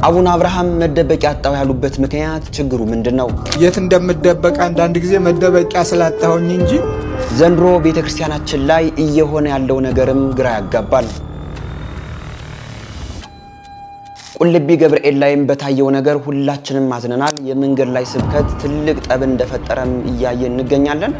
አቡነ አብርሃም መደበቂያ አጣው ያሉበት ምክንያት ችግሩ ምንድነው? የት እንደምደበቅ አንዳንድ ጊዜ መደበቂያ ስላጣሁኝ እንጂ ዘንድሮ ቤተክርስቲያናችን ላይ እየሆነ ያለው ነገርም ግራ ያጋባል። ቁልቢ ገብርኤል ላይም በታየው ነገር ሁላችንም ማዝነናል። የመንገድ ላይ ስብከት ትልቅ ጠብ እንደፈጠረም እያየን እንገኛለን።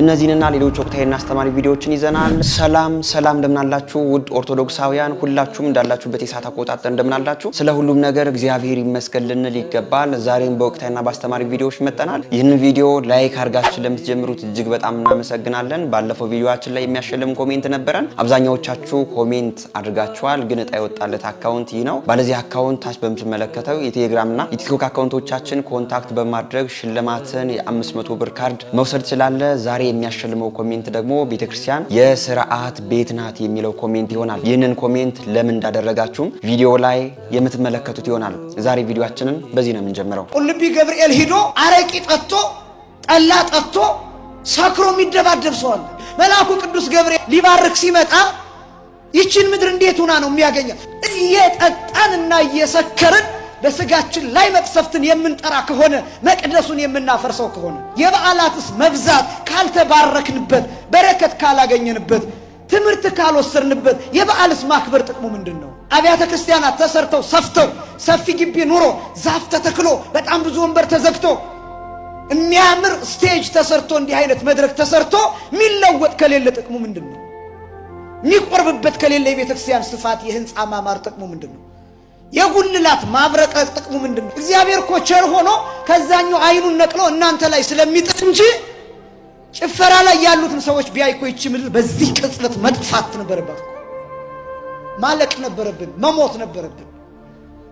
እነዚህንና ሌሎች ወቅታዊና አስተማሪ ቪዲዮዎችን ይዘናል። ሰላም እንደምናላችሁ ውድ ኦርቶዶክሳውያን ሁላችሁም እንዳላችሁበት የሰዓት አቆጣጠር እንደምናላችሁ ስለ ሁሉም ነገር እግዚአብሔር ይመስገን ልንል ይገባል። ዛሬም በወቅታዊና በአስተማሪ ቪዲዮዎች መጥተናል። ይህን ቪዲዮ ላይክ አድርጋችሁ ለምትጀምሩት እጅግ በጣም እናመሰግናለን። ባለፈው ቪዲዮአችን ላይ የሚያሸልም ኮሜንት ነበረን። አብዛኛዎቻችሁ ኮሜንት አድርጋችኋል፣ ግን እጣ የወጣለት አካውንት ይህ ነው። ባለዚህ አካውንት ታች በምትመለከተው የቴሌግራምና የቲክቶክ አካውንቶቻችን ኮንታክት በማድረግ ሽልማትን የ500 ብር ካርድ መውሰድ ትችላለ። ዛሬ የሚያሸልመው ኮሜንት ደግሞ ቤተክርስቲያን የሥርዓት ቤት ናት የሚለው ኮሜንት ይሆናል። ይህንን ኮሜንት ለምን እንዳደረጋችሁም ቪዲዮ ላይ የምትመለከቱት ይሆናል። ዛሬ ቪዲዮአችንን በዚህ ነው የምንጀምረው። ቁልቢ ገብርኤል ሂዶ አረቂ ጠጥቶ ጠላ ጠጥቶ ሰክሮ የሚደባደብ ሰው አለ። መልአኩ ቅዱስ ገብርኤል ሊባርክ ሲመጣ ይችን ምድር እንዴት ሆና ነው የሚያገኛት? እየጠጣንና እየሰከርን በስጋችን ላይ መቅሰፍትን የምንጠራ ከሆነ መቅደሱን የምናፈርሰው ከሆነ የበዓላትስ መብዛት ካልተባረክንበት በረከት ካላገኘንበት ትምህርት ካልወሰድንበት የበዓልስ ማክበር ጥቅሙ ምንድነው? አብያተ ክርስቲያናት ተሰርተው ሰፍተው ሰፊ ግቢ ኑሮ ዛፍ ተተክሎ በጣም ብዙ ወንበር ተዘግቶ የሚያምር ስቴጅ ተሰርቶ እንዲህ አይነት መድረክ ተሰርቶ የሚለወጥ ከሌለ ጥቅሙ ምንድነው? የሚቆርብበት ከሌለ የቤተ ክርስቲያን ስፋት የህንፃ ማማር ጥቅሙ ምንድነው? የጉልላት ማብረቀቅ ጥቅሙ ምንድነው? እግዚአብሔር እኮ ቸር ሆኖ ከዛኛው አይኑን ነቅሎ እናንተ ላይ ስለሚጥል እንጂ ጭፈራ ላይ ያሉትን ሰዎች ቢያይ እኮ ይቺ ምድር በዚህ ቅጽበት መጥፋት ነበረባት፣ ማለቅ ነበረብን፣ መሞት ነበረብን።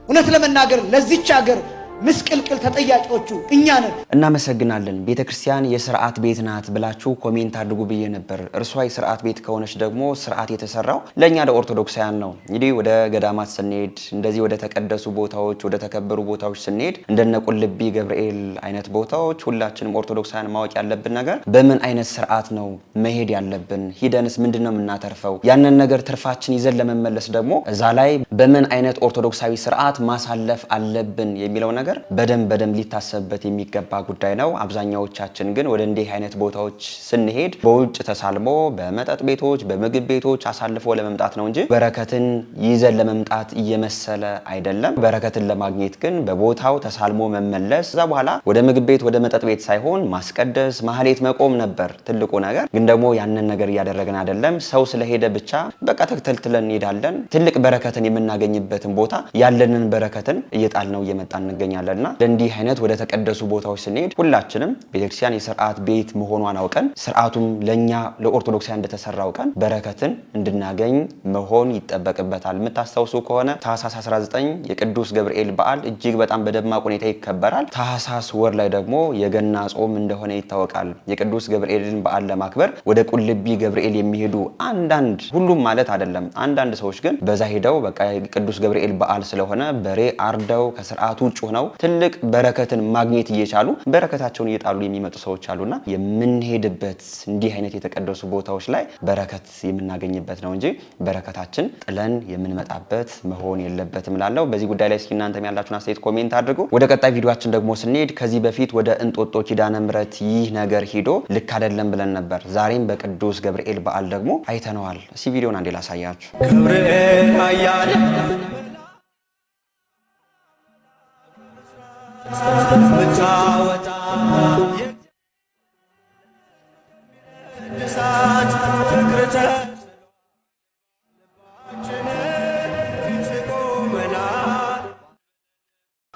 እውነት ለመናገር ለዚች ሀገር ምስቅልቅል ተጠያቂዎቹ እኛ ነን። እናመሰግናለን። ቤተክርስቲያን የሥርዓት ቤት ናት ብላችሁ ኮሜንት አድርጉ ብዬ ነበር። እርሷ የሥርዓት ቤት ከሆነች ደግሞ ሥርዓት የተሰራው ለኛ ለኦርቶዶክሳውያን ነው። እንግዲህ ወደ ገዳማት ስንሄድ፣ እንደዚህ ወደ ተቀደሱ ቦታዎች ወደ ተከበሩ ቦታዎች ስንሄድ እንደነ ቁልቢ ገብርኤል አይነት ቦታዎች ሁላችንም ኦርቶዶክሳውያን ማወቅ ያለብን ነገር በምን አይነት ሥርዓት ነው መሄድ ያለብን፣ ሂደንስ ምንድነው የምናተርፈው፣ ያንን ነገር ትርፋችን ይዘን ለመመለስ ደግሞ እዛ ላይ በምን አይነት ኦርቶዶክሳዊ ሥርዓት ማሳለፍ አለብን የሚለው ነገር በደንብ ሊታሰብበት የሚገባ ጉዳይ ነው። አብዛኛዎቻችን ግን ወደ እንዲህ አይነት ቦታዎች ስንሄድ በውጭ ተሳልሞ በመጠጥ ቤቶች በምግብ ቤቶች አሳልፎ ለመምጣት ነው እንጂ በረከትን ይዘን ለመምጣት እየመሰለ አይደለም። በረከትን ለማግኘት ግን በቦታው ተሳልሞ መመለስ፣ ከዛ በኋላ ወደ ምግብ ቤት ወደ መጠጥ ቤት ሳይሆን ማስቀደስ ማህሌት መቆም ነበር ትልቁ ነገር። ግን ደግሞ ያንን ነገር እያደረግን አይደለም። ሰው ስለሄደ ብቻ በቃ ተክተልትለን እንሄዳለን። ትልቅ በረከትን የምናገኝበትን ቦታ ያለንን በረከትን እየጣልነው እየመጣን እንገኛለን። ለእንዲህ አይነት ወደ ተቀደሱ ቦታዎች ስንሄድ ሁላችንም ቤተክርስቲያን የሥርዓት ቤት መሆኗን አውቀን ሥርዓቱም ለኛ ለኦርቶዶክሳውያን እንደተሰራ አውቀን በረከትን እንድናገኝ መሆን ይጠበቅበታል። የምታስታውሱ ከሆነ ታኅሳስ 19 የቅዱስ ገብርኤል በዓል እጅግ በጣም በደማቅ ሁኔታ ይከበራል። ታኅሳስ ወር ላይ ደግሞ የገና ጾም እንደሆነ ይታወቃል። የቅዱስ ገብርኤልን በዓል ለማክበር ወደ ቁልቢ ገብርኤል የሚሄዱ አንዳንድ፣ ሁሉም ማለት አይደለም፣ አንዳንድ ሰዎች ግን በዛ ሄደው በቃ የቅዱስ ገብርኤል በዓል ስለሆነ በሬ አርደው ከሥርዓቱ ውጭ ሆነው ትልቅ በረከትን ማግኘት እየቻሉ በረከታቸውን እየጣሉ የሚመጡ ሰዎች አሉና የምንሄድበት እንዲህ አይነት የተቀደሱ ቦታዎች ላይ በረከት የምናገኝበት ነው እንጂ በረከታችን ጥለን የምንመጣበት መሆን የለበትም እላለሁ። በዚህ ጉዳይ ላይ እስኪ እናንተም ያላችሁን አስተያየት ኮሜንት አድርጉ። ወደ ቀጣይ ቪዲዮአችን ደግሞ ስንሄድ ከዚህ በፊት ወደ እንጦጦ ኪዳነ ምሕረት ይህ ነገር ሂዶ ልክ አይደለም ብለን ነበር። ዛሬም በቅዱስ ገብርኤል በዓል ደግሞ አይተነዋል። እስኪ ቪዲዮን አንዴ ላሳያችሁ። ገብርኤል አያለ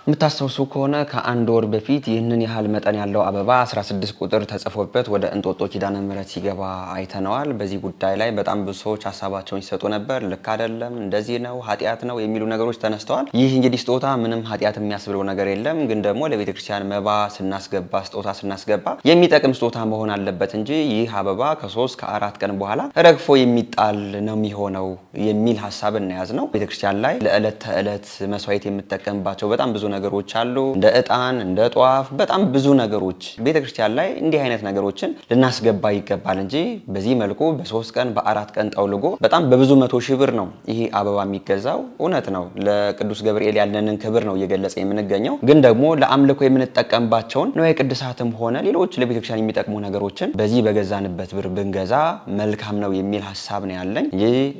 የምታስታውሱ ከሆነ ከአንድ ወር በፊት ይህንን ያህል መጠን ያለው አበባ 16 ቁጥር ተጽፎበት ወደ እንጦጦ ኪዳነ ምሕረት ሲገባ አይተነዋል። በዚህ ጉዳይ ላይ በጣም ብዙ ሰዎች ሀሳባቸውን ሲሰጡ ነበር። ልክ አይደለም፣ እንደዚህ ነው፣ ኃጢአት ነው የሚሉ ነገሮች ተነስተዋል። ይህ እንግዲህ ስጦታ ምንም ኃጢአት የሚያስብለው ነገር የለም። ግን ደግሞ ለቤተክርስቲያን መባ ስናስገባ፣ ስጦታ ስናስገባ የሚጠቅም ስጦታ መሆን አለበት እንጂ ይህ አበባ ከ3 ከ4 ቀን በኋላ ረግፎ የሚጣል ነው የሚሆነው የሚል ሀሳብ እናያዝ ነው። ቤተክርስቲያን ላይ ለዕለት ተዕለት መስዋዕት የምትጠቀምባቸው በጣም ብዙ ነገሮች አሉ እንደ ዕጣን እንደ ጧፍ በጣም ብዙ ነገሮች ቤተክርስቲያን ላይ እንዲህ አይነት ነገሮችን ልናስገባ ይገባል እንጂ በዚህ መልኩ በ3 ቀን በ4 ቀን ጠውልጎ በጣም በብዙ 100 ሺህ ብር ነው ይሄ አበባ የሚገዛው። እውነት ነው ለቅዱስ ገብርኤል ያለንን ክብር ነው እየገለጸ የምንገኘው። ግን ደግሞ ለአምልኮ የምንጠቀምባቸውን ንዋየ ቅድሳትም ሆነ ሌሎች ለቤተክርስቲያን የሚጠቅሙ ነገሮችን በዚህ በገዛንበት ብር ብንገዛ መልካም ነው የሚል ሀሳብ ነው ያለኝ።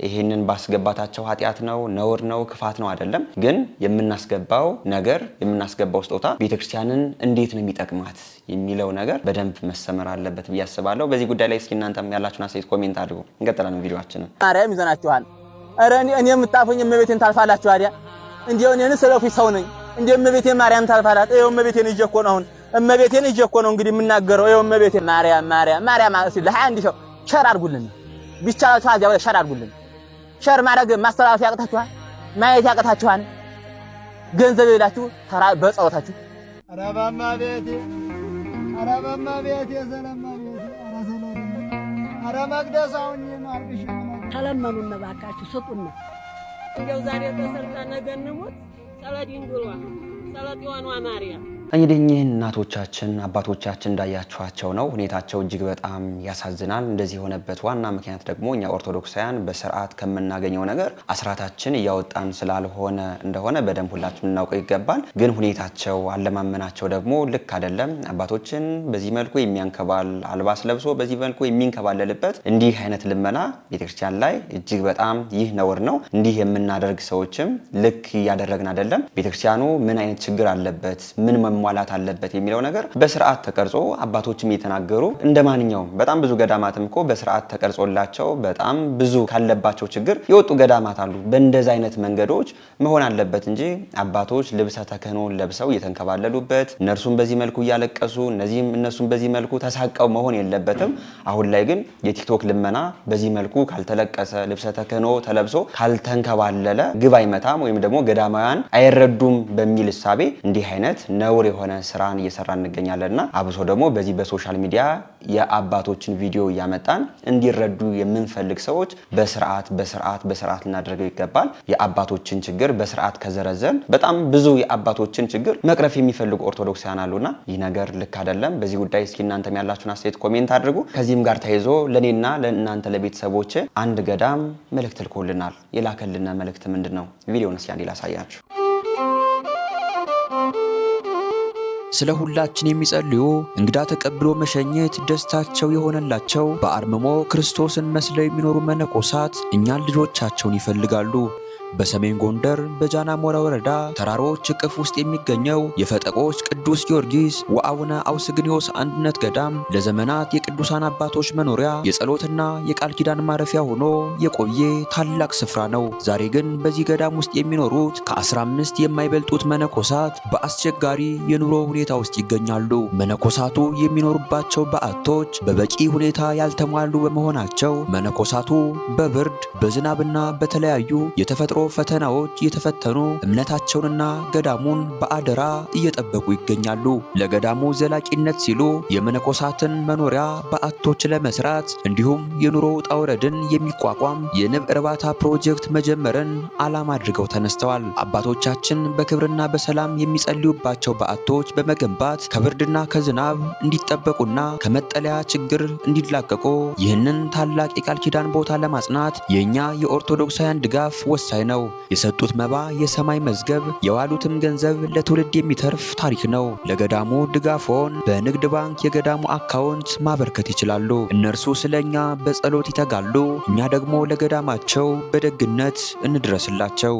ይሄንን ባስገባታቸው ኃጢአት ነው ነውር ነው ክፋት ነው አይደለም። ግን የምናስገባው ነገር የምናስገባው ስጦታ ቤተክርስቲያንን እንዴት ነው የሚጠቅማት የሚለው ነገር በደንብ መሰመር አለበት ብዬ አስባለሁ። በዚህ ጉዳይ ላይ እስኪ እናንተም ያላችሁን አስተያየት ኮሜንት አድርጉ። እንቀጥላለን ቪዲዮአችንን። ማርያም ይዘናችኋል። አረ እኔ የምታፈኝ እመቤቴን ታልፋላችሁ አይደል? እንደው እኔን ስለፊ ሰው ነኝ። እንደው እመቤቴ ማርያም ታልፋላት። ይኸው እመቤቴን ይዤ እኮ ነው አሁን እመቤቴን ይዤ እኮ ነው እንግዲህ የምናገረው። ይኸው እመቤቴ ማርያም እስኪ ለ21 ሰው ሸር አድርጉልን። ቢቻላችሁ አዚያ ወደ ሸር አድርጉልን። ሸር ማድረግ ማስተላለፍ ያቅታችኋል፣ ማየት ያቅታችኋል። ገንዘብ ይላችሁ ተራ በጸሎታችሁ አረባማ ቤቴ ሰላማ ቤቴ አረ መቅደሳውን ማርግሽ ተለመኑን ባካችሁ ስጡን። እንደው ዛሬ ተሰርታ ነገ እንሞት ጸሎዲን ዱርዋ ጸሎቲዋን ማርያም እንግዲህ እናቶቻችን አባቶቻችን እንዳያችኋቸው ነው። ሁኔታቸው እጅግ በጣም ያሳዝናል። እንደዚህ የሆነበት ዋና ምክንያት ደግሞ እኛ ኦርቶዶክሳውያን በስርዓት ከምናገኘው ነገር አስራታችን እያወጣን ስላልሆነ እንደሆነ በደንብ ሁላችን እናውቀው ይገባል። ግን ሁኔታቸው አለማመናቸው ደግሞ ልክ አይደለም። አባቶችን በዚህ መልኩ የሚያንከባል አልባስ ለብሶ በዚህ መልኩ የሚንከባለልበት እንዲህ አይነት ልመና ቤተክርስቲያን ላይ እጅግ በጣም ይህ ነውር ነው። እንዲህ የምናደርግ ሰዎችም ልክ እያደረግን አይደለም። ቤተክርስቲያኑ ምን አይነት ችግር አለበት ምን መሟላት አለበት የሚለው ነገር በስርዓት ተቀርጾ አባቶችም የተናገሩ እንደማንኛውም በጣም ብዙ ገዳማትም እኮ በስርዓት ተቀርጾላቸው በጣም ብዙ ካለባቸው ችግር የወጡ ገዳማት አሉ። በእንደዛ አይነት መንገዶች መሆን አለበት እንጂ አባቶች ልብሰ ተክህኖ ለብሰው እየተንከባለሉበት እነርሱም በዚህ መልኩ እያለቀሱ እነሱም በዚህ መልኩ ተሳቀው መሆን የለበትም። አሁን ላይ ግን የቲክቶክ ልመና በዚህ መልኩ ካልተለቀሰ ልብሰ ተክህኖ ተለብሶ ካልተንከባለለ ግብ አይመታም ወይም ደግሞ ገዳማውያን አይረዱም በሚል እሳቤ እንዲህ አይነት ነውር የሆነ ስራን እየሰራ እንገኛለንና አብሶ ደግሞ በዚህ በሶሻል ሚዲያ የአባቶችን ቪዲዮ እያመጣን እንዲረዱ የምንፈልግ ሰዎች በስርዓት ልናደርገው ይገባል። የአባቶችን ችግር በስርዓት ከዘረዘን በጣም ብዙ የአባቶችን ችግር መቅረፍ የሚፈልጉ ኦርቶዶክሳውያን አሉና ይህ ነገር ልክ አይደለም። በዚህ ጉዳይ እስኪ እናንተም ያላችሁን አስተያየት ኮሜንት አድርጉ። ከዚህም ጋር ተያይዞ ለኔና ለእናንተ ለቤተሰቦች አንድ ገዳም መልእክት ልኮልናል። የላከልን መልእክት ምንድነው? ቪዲዮውን እስኪ አንዴ ላሳያችሁ። ስለ ሁላችን የሚጸልዩ እንግዳ ተቀብሎ መሸኘት ደስታቸው የሆነላቸው በአርምሞ ክርስቶስን መስለው የሚኖሩ መነኮሳት እኛን ልጆቻቸውን ይፈልጋሉ። በሰሜን ጎንደር በጃናሞራ ወረዳ ተራሮች እቅፍ ውስጥ የሚገኘው የፈጠቆች ቅዱስ ጊዮርጊስ ወአቡነ አውስግኒዮስ አንድነት ገዳም ለዘመናት የቅዱሳን አባቶች መኖሪያ የጸሎትና የቃል ኪዳን ማረፊያ ሆኖ የቆየ ታላቅ ስፍራ ነው። ዛሬ ግን በዚህ ገዳም ውስጥ የሚኖሩት ከ15 የማይበልጡት መነኮሳት በአስቸጋሪ የኑሮ ሁኔታ ውስጥ ይገኛሉ። መነኮሳቱ የሚኖሩባቸው በዓቶች በበቂ ሁኔታ ያልተሟሉ በመሆናቸው መነኮሳቱ በብርድ በዝናብና በተለያዩ የተፈጥሮ ፈተናዎች የተፈተኑ እምነታቸውንና ገዳሙን በአደራ እየጠበቁ ይገኛሉ። ለገዳሙ ዘላቂነት ሲሉ የመነኮሳትን መኖሪያ በዓቶች ለመስራት እንዲሁም የኑሮ ውጣ ውረድን የሚቋቋም የንብ እርባታ ፕሮጀክት መጀመርን ዓላማ አድርገው ተነስተዋል። አባቶቻችን በክብርና በሰላም የሚጸልዩባቸው በዓቶች በመገንባት ከብርድና ከዝናብ እንዲጠበቁና ከመጠለያ ችግር እንዲላቀቁ ይህንን ታላቅ የቃል ኪዳን ቦታ ለማጽናት የኛ የኦርቶዶክሳውያን ድጋፍ ወሳኝ ነው። የሰጡት መባ የሰማይ መዝገብ፣ የዋሉትም ገንዘብ ለትውልድ የሚተርፍ ታሪክ ነው። ለገዳሙ ድጋፎን በንግድ ባንክ የገዳሙ አካውንት ማበርከት ይችላሉ። እነርሱ ስለኛ በጸሎት ይተጋሉ፣ እኛ ደግሞ ለገዳማቸው በደግነት እንድረስላቸው።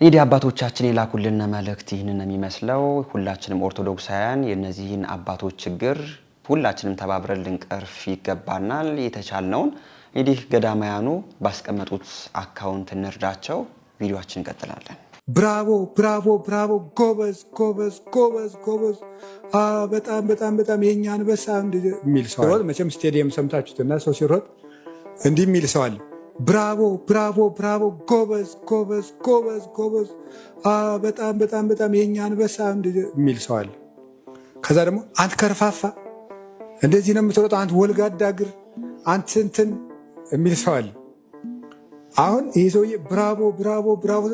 እንግዲህ አባቶቻችን የላኩልን መልእክት ይህንን የሚመስለው ሁላችንም ኦርቶዶክሳውያን የነዚህን አባቶች ችግር ሁላችንም ተባብረን ልንቀርፍ ይገባናል። የተቻልነውን እንግዲህ ገዳማያኑ ባስቀመጡት አካውንት እንርዳቸው። ቪዲዮአችን እንቀጥላለን። ብራቮ ብራቮ ብራቮ! ጎበዝ ጎበዝ ጎበዝ ጎበዝ! በጣም የኛ አንበሳ የሚል ሰው አለ። መቼም ስቴዲየም ሰምታችሁትና ሰው ሲሮጥ እንዲህ የሚል ሰው አለ። ብራቮ ብራቮ ብራቮ! ጎበዝ ጎበዝ ጎበዝ ጎበዝ! በጣም የኛ አንበሳ የሚል ሰው አለ። ከዛ ደግሞ አንተ ከርፋፋ እንደዚህ ነው የምትሮጠው፣ አንተ ወልጋዳ እግር፣ አንተ እንትን የሚል ሰው አለ። አሁን ይህ ሰውዬ ብራቮ ብራቮ ብራቮ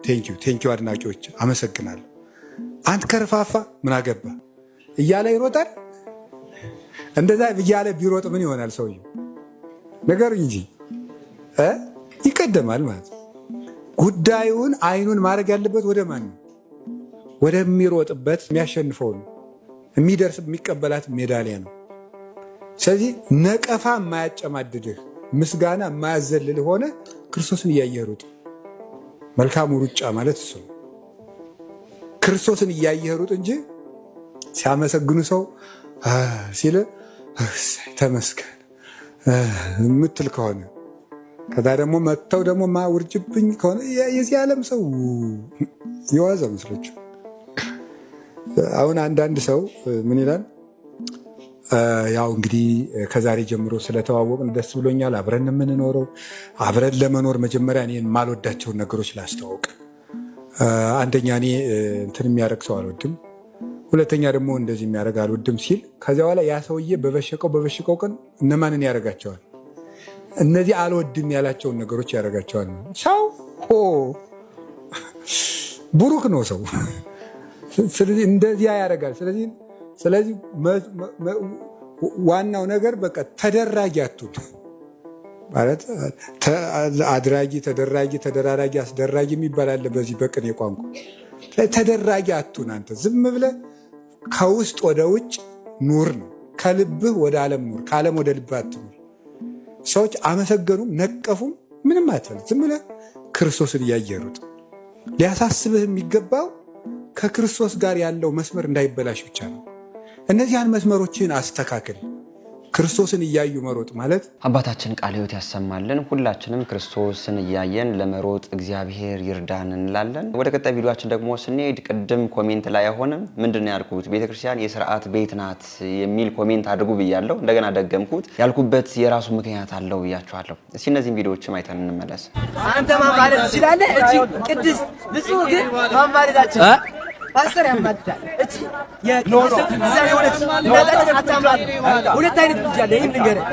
ቴንኪው አድናቂዎች አመሰግናለሁ። አንተ ከርፋፋ ምን አገባ እያለ ይሮጣል። እንደዛ እያለ ቢሮጥ ምን ይሆናል ሰውየው? ነገር እንጂ ይቀደማል ማለት ነው። ጉዳዩን አይኑን ማድረግ ያለበት ወደ ማን ነው? ወደሚሮጥበት የሚያሸንፈው ነው። የሚደርስ የሚቀበላት ሜዳሊያ ነው። ስለዚህ ነቀፋ የማያጨማድድህ ምስጋና የማያዘልልህ ሆነ ክርስቶስን እያየህ ሩጥ። መልካሙ ሩጫ ማለት እሱ ነው። ክርስቶስን እያየህ ሩጥ እንጂ ሲያመሰግኑ ሰው ሲል ተመስገን የምትል ከሆነ ከዛ ደግሞ መጥተው ደግሞ ውርጅብኝ ከሆነ የዚህ ዓለም ሰው የዋዛ መስሎችው። አሁን አንዳንድ ሰው ምን ይላል? ያው እንግዲህ ከዛሬ ጀምሮ ስለተዋወቅን ደስ ብሎኛል፣ አብረን የምንኖረው አብረን ለመኖር መጀመሪያ እኔ የማልወዳቸውን ነገሮች ላስተዋውቅ። አንደኛ እኔ እንትን የሚያደርግ ሰው አልወድም፣ ሁለተኛ ደግሞ እንደዚህ የሚያደርግ አልወድም ሲል ከዚያ በኋላ ያ ሰውዬ በበሸቀው ቀን እነማንን ያደርጋቸዋል? እነዚህ አልወድም ያላቸውን ነገሮች ያደርጋቸዋል። ሰው ብሩክ ነው ሰው። ስለዚህ እንደዚያ ያደርጋል። ስለዚህ ዋናው ነገር በቃ ተደራጊ አትሁን ማለት አድራጊ፣ ተደራጊ፣ ተደራራጊ፣ አስደራጊ የሚባል አለ በዚህ በቅኔ ቋንቋ። ተደራጊ አትሁን። አንተ ዝም ብለህ ከውስጥ ወደ ውጭ ኑር ነው። ከልብህ ወደ ዓለም ኑር፣ ከዓለም ወደ ልብህ አትኑር። ሰዎች አመሰገኑም ነቀፉም ምንም አትበል። ዝም ብለህ ክርስቶስን እያየህ ሩጥ። ሊያሳስብህ የሚገባው ከክርስቶስ ጋር ያለው መስመር እንዳይበላሽ ብቻ ነው። እነዚያን መስመሮችን አስተካክል። ክርስቶስን እያዩ መሮጥ ማለት አባታችን ቃለ ሕይወት ያሰማልን። ሁላችንም ክርስቶስን እያየን ለመሮጥ እግዚአብሔር ይርዳን እንላለን። ወደ ቀጣይ ቪዲዮአችን ደግሞ ስንሄድ ቅድም ኮሜንት ላይ አሁንም ምንድን ነው ያልኩት? ቤተክርስቲያን የስርዓት ቤት ናት የሚል ኮሜንት አድርጉ ብያለሁ። እንደገና ደገምኩት። ያልኩበት የራሱ ምክንያት አለው ብያችኋለሁ። እስኪ እነዚህን ቪዲዮዎችም አይተን እንመለስ። አንተ ማማለድ ትችላለህ። እቺ ቅድስት ንጹህ ግን ማማለዳችን ፓስተር ያማልዳል። እቺ የክርስቶስ እግዚአብሔር የሆነች እናታችን አታማል። ሁለት አይነት ልጅ አለ። ይሄን ንገረኝ።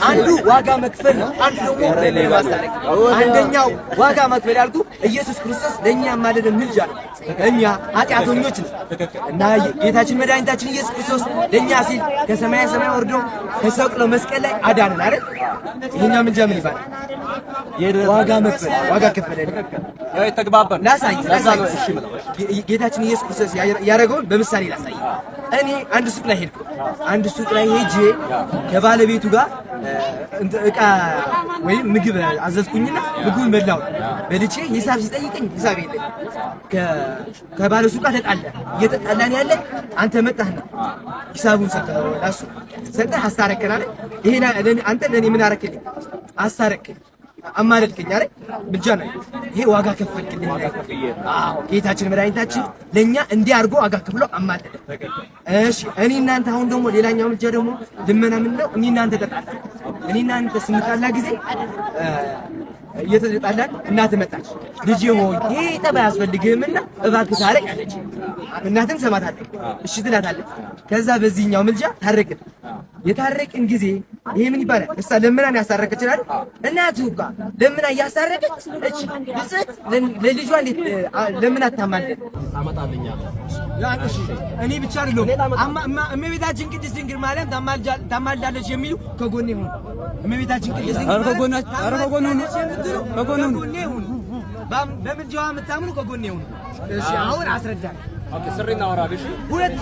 አንዱ ዋጋ መክፈል ነው፣ አንዱ ደግሞ ማስታረቅ። አንደኛው ዋጋ መክፈል ያልኩ ኢየሱስ ክርስቶስ ለኛ ያማለደ ምልጃ ነው። እኛ ኃጢአተኞች ነን እና ጌታችን መድኃኒታችን ኢየሱስ ክርስቶስ ለኛ ሲል ከሰማይ ሰማይ ወርዶ ተሰቅሎ መስቀል ላይ አዳነን አይደል? ይሄኛ ምልጃ ምን ይባላል? ዋጋ መክፈል። ዋጋ ከፈለ ተግባባን። ላሳይ ጌታችን ኢየሱስ ክርስቶስ ያደረገውን በምሳሌ ላሳይ። እኔ አንድ ሱቅ ላይ ሄድኩ። አንድ ሱቅ ላይ ሄጄ ከባለቤቱ ጋር እቃ ወይም ምግብ አዘዝኩኝና ምግቡን በላው። በልቼ ሂሳብ ሲጠይቀኝ ሂሳብ የለኝ። ከባለ ሱቅ ጋር ተጣላን። እየተጣላን ያለ አንተ መጣህና ሂሳቡን ሰጠህ አስታረከን አለ። ይሄ አንተ ለኔ ምን አረክልኝ? አስታረከኝ፣ አማለድከኝ አይደል? ብቻ ነው ይሄ ዋጋ ከፈልክልኝ። አዎ ጌታችን መድኃኒታችን ለኛ እንዲህ አድርጎ ዋጋ ከፍሎ አማለደ። እሺ እኔ እናንተ አሁን ደግሞ ሌላኛው ልጅ ደግሞ ልመና ምን ነው? እኔ እናንተ ተጣላን። እኔ እናንተ ስንጣላ ጊዜ እየተጣላን እናት መጣች። ልጅ ሆይ ይሄ ጠባ ያስፈልግህምና እባክህ ታረቅ አለች። እናትን ሰማታለች። እሺ ትላታለች። ከዛ በዚህኛው ምልጃ ታረቅን። የታረቅን ጊዜ ይሄ ምን ይባላል? እሷ ለምናን ያሳረቀች አይደል? እናቱ ጋር ለምና ያሳረቀች እቺ ልጅት ለልጇ እንዴት ለምን አታማልድ? እኔ ብቻ አይደለም እመቤታችን ቅድስት ድንግል ማርያም ታማልዳለች የሚሉ ከጎኔ ሆኑ። እመቤታችን ቅድስት ድንግል ከጎኔ ሆኑ። በምልጃዋ የምታምኑ ከጎኔ ሆኑ። እሺ አሁን አስረዳኝ። ኦኬ ስሪና ወራብ። እሺ ሁለት